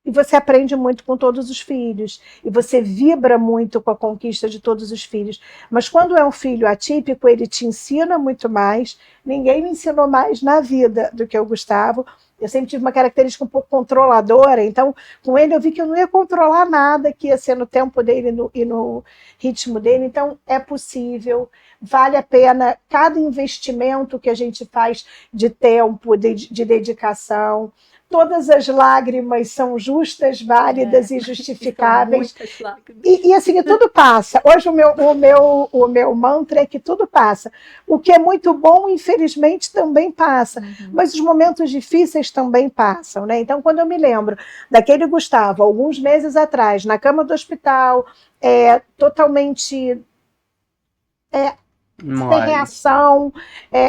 você aprende muito com todos os filhos, e você vibra muito com a conquista de todos os filhos. Mas quando é um filho atípico, ele te ensina muito mais. Ninguém me ensinou mais na vida do que o Gustavo, Eu sempre tive uma característica um pouco controladora, então com ele eu vi que eu não ia controlar nada, que ia ser no tempo dele e no ritmo dele. Então é possível, vale a pena cada investimento que a gente faz de tempo, de dedicação. Todas as lágrimas são justas, válidas e justificáveis. Muitas lágrimas. E assim, tudo passa. Hoje o meu mantra é que tudo passa. O que é muito bom, infelizmente, também passa. Mas os momentos difíceis também passam, né? Então, quando eu me lembro daquele Gustavo, alguns meses atrás, na cama do hospital, totalmente sem reação,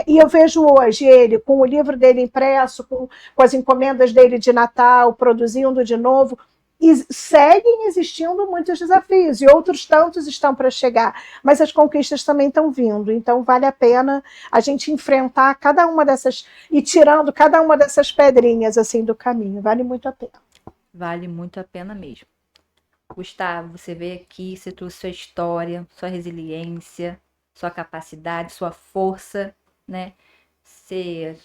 e eu vejo hoje ele com o livro dele impresso, com as encomendas dele de Natal, produzindo de novo, e seguem existindo muitos desafios, e outros tantos estão para chegar, mas as conquistas também estão vindo, então vale a pena a gente enfrentar cada uma dessas, e tirando cada uma dessas pedrinhas assim do caminho, vale muito a pena. Vale muito a pena mesmo. Gustavo, você vê aqui, você trouxe sua história, sua resiliência, sua capacidade, sua força, né? Você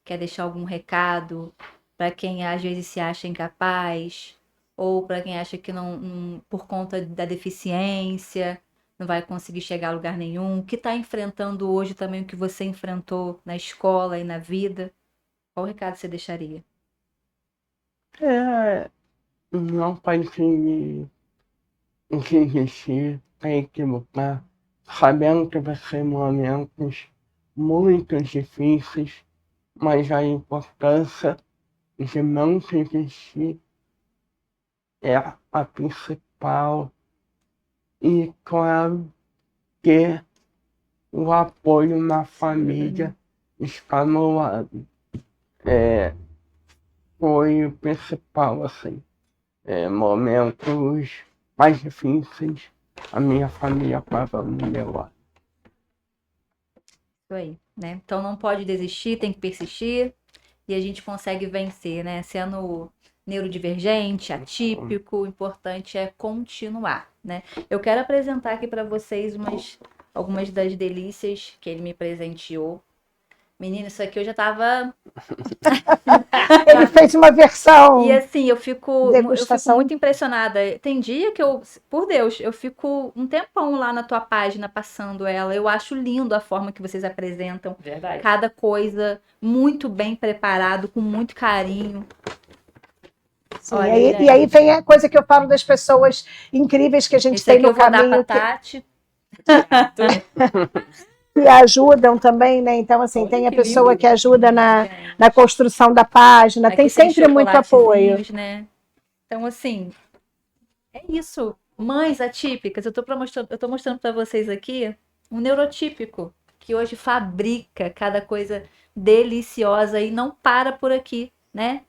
quer deixar algum recado para quem às vezes se acha incapaz, ou para quem acha que não, por conta da deficiência, não vai conseguir chegar a lugar nenhum, que está enfrentando hoje também o que você enfrentou na escola e na vida? Qual recado você deixaria? Não pode desistir, tem que lutar, sabendo que vai ser momentos muito difíceis, mas a importância de não desistir é a principal. E claro que o apoio na família está no lado. Foi o principal, assim. Momentos mais difíceis, a minha família estava no meu lado. Isso aí, né? Então não pode desistir, tem que persistir e a gente consegue vencer, né? Sendo neurodivergente, atípico, o importante é continuar, né? Eu quero apresentar aqui para vocês algumas das delícias que ele me presenteou. Menina, isso aqui eu já tava... Ele fez uma versão. E assim, eu fico Degustação. muito impressionada. Tem dia que por Deus, eu fico um tempão lá na tua página passando ela. Eu acho lindo a forma que vocês apresentam. Verdade. Cada coisa muito bem preparado, com muito carinho. Sim, Olha, e aí vem a coisa que eu falo das pessoas incríveis que a gente Esse tem aqui no eu vou dar caminho, pra Tati. que ajudam também, né? Então, assim, Olha tem a que pessoa lindo. que ajuda na Gente, construção da página, aqui tem sempre muito apoio. chocolatezinhos, né? Então, assim, é isso. Mães atípicas, eu tô mostrando para vocês aqui um neurotípico que hoje fabrica cada coisa deliciosa e não para por aqui, né?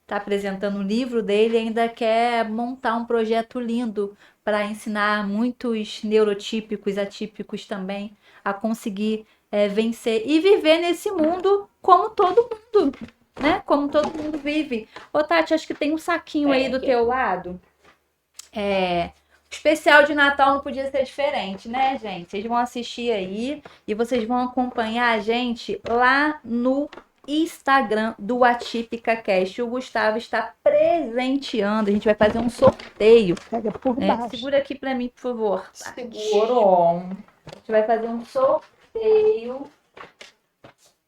Tá apresentando o livro dele e ainda quer montar um projeto lindo para ensinar muitos neurotípicos, atípicos também a conseguir vencer e viver nesse mundo como todo mundo, né? Como todo mundo vive. Ô, Tati, acho que tem um saquinho aí do teu lado. O especial de Natal não podia ser diferente, né, gente? Vocês vão assistir aí e vocês vão acompanhar a gente lá no Instagram do Atípica Cast. O Gustavo está presenteando. A gente vai fazer um sorteio. Pega por Né? baixo. Segura aqui para mim, por favor. Segurou. A gente vai fazer um sorteio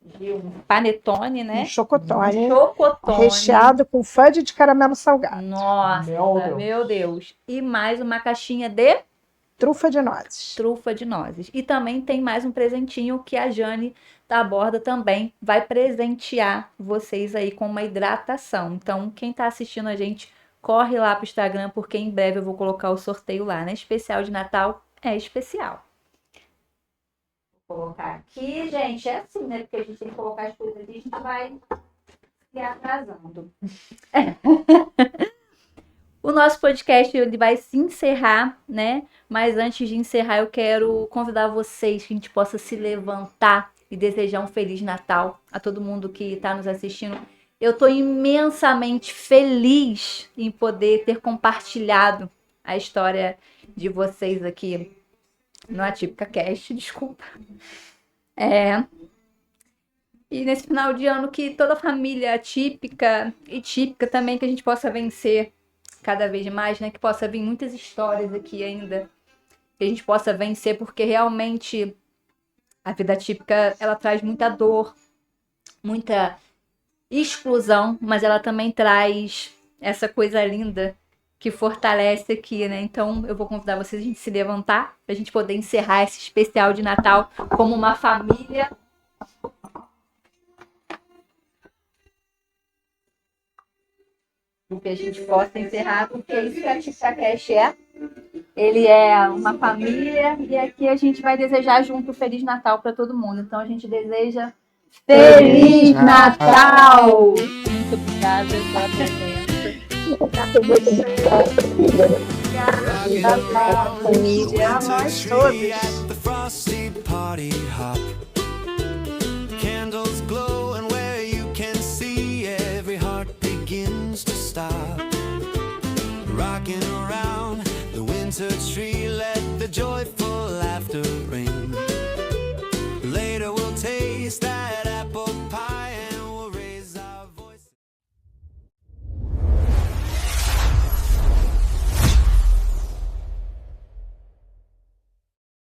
de um panetone, né? Um chocotone, Chocotone. recheado com fudge de caramelo salgado. Nossa, meu Deus. E mais uma caixinha de Trufa de nozes. trufa de nozes. E também tem mais um presentinho que a Jane da Borda também vai presentear vocês aí com uma hidratação. Então, quem tá assistindo a gente, corre lá pro Instagram, porque em breve eu vou colocar o sorteio lá, né? Especial de Natal é especial. Vou colocar aqui, gente, é assim, né? Porque a gente tem que colocar as coisas ali, a gente vai se atrasando. O nosso podcast ele vai se encerrar, né? Mas antes de encerrar, eu quero convidar vocês que a gente possa se levantar e desejar um Feliz Natal a todo mundo que está nos assistindo. Eu estou imensamente feliz em poder ter compartilhado a história de vocês aqui no Atípica Cast, desculpa. E nesse final de ano que toda família atípica e típica também, que a gente possa vencer cada vez mais, né? Que possa vir muitas histórias aqui ainda, que a gente possa vencer, porque realmente a vida típica, ela traz muita dor, muita exclusão, mas ela também traz essa coisa linda que fortalece aqui, né? Então eu vou convidar vocês a gente se levantar, pra gente poder encerrar esse especial de Natal como uma família. Que a gente possa encerrar, porque é isso que a TipcaCast é. Ele é uma família e aqui a gente vai desejar junto um Feliz Natal para todo mundo. Então a gente deseja Feliz Natal! Muito obrigada pela presença. Família, nós todos. At the frosty party hop, candles glow and where you can see every heart begins to stop. Rocking around the winter tree, let the joyful laughter ring.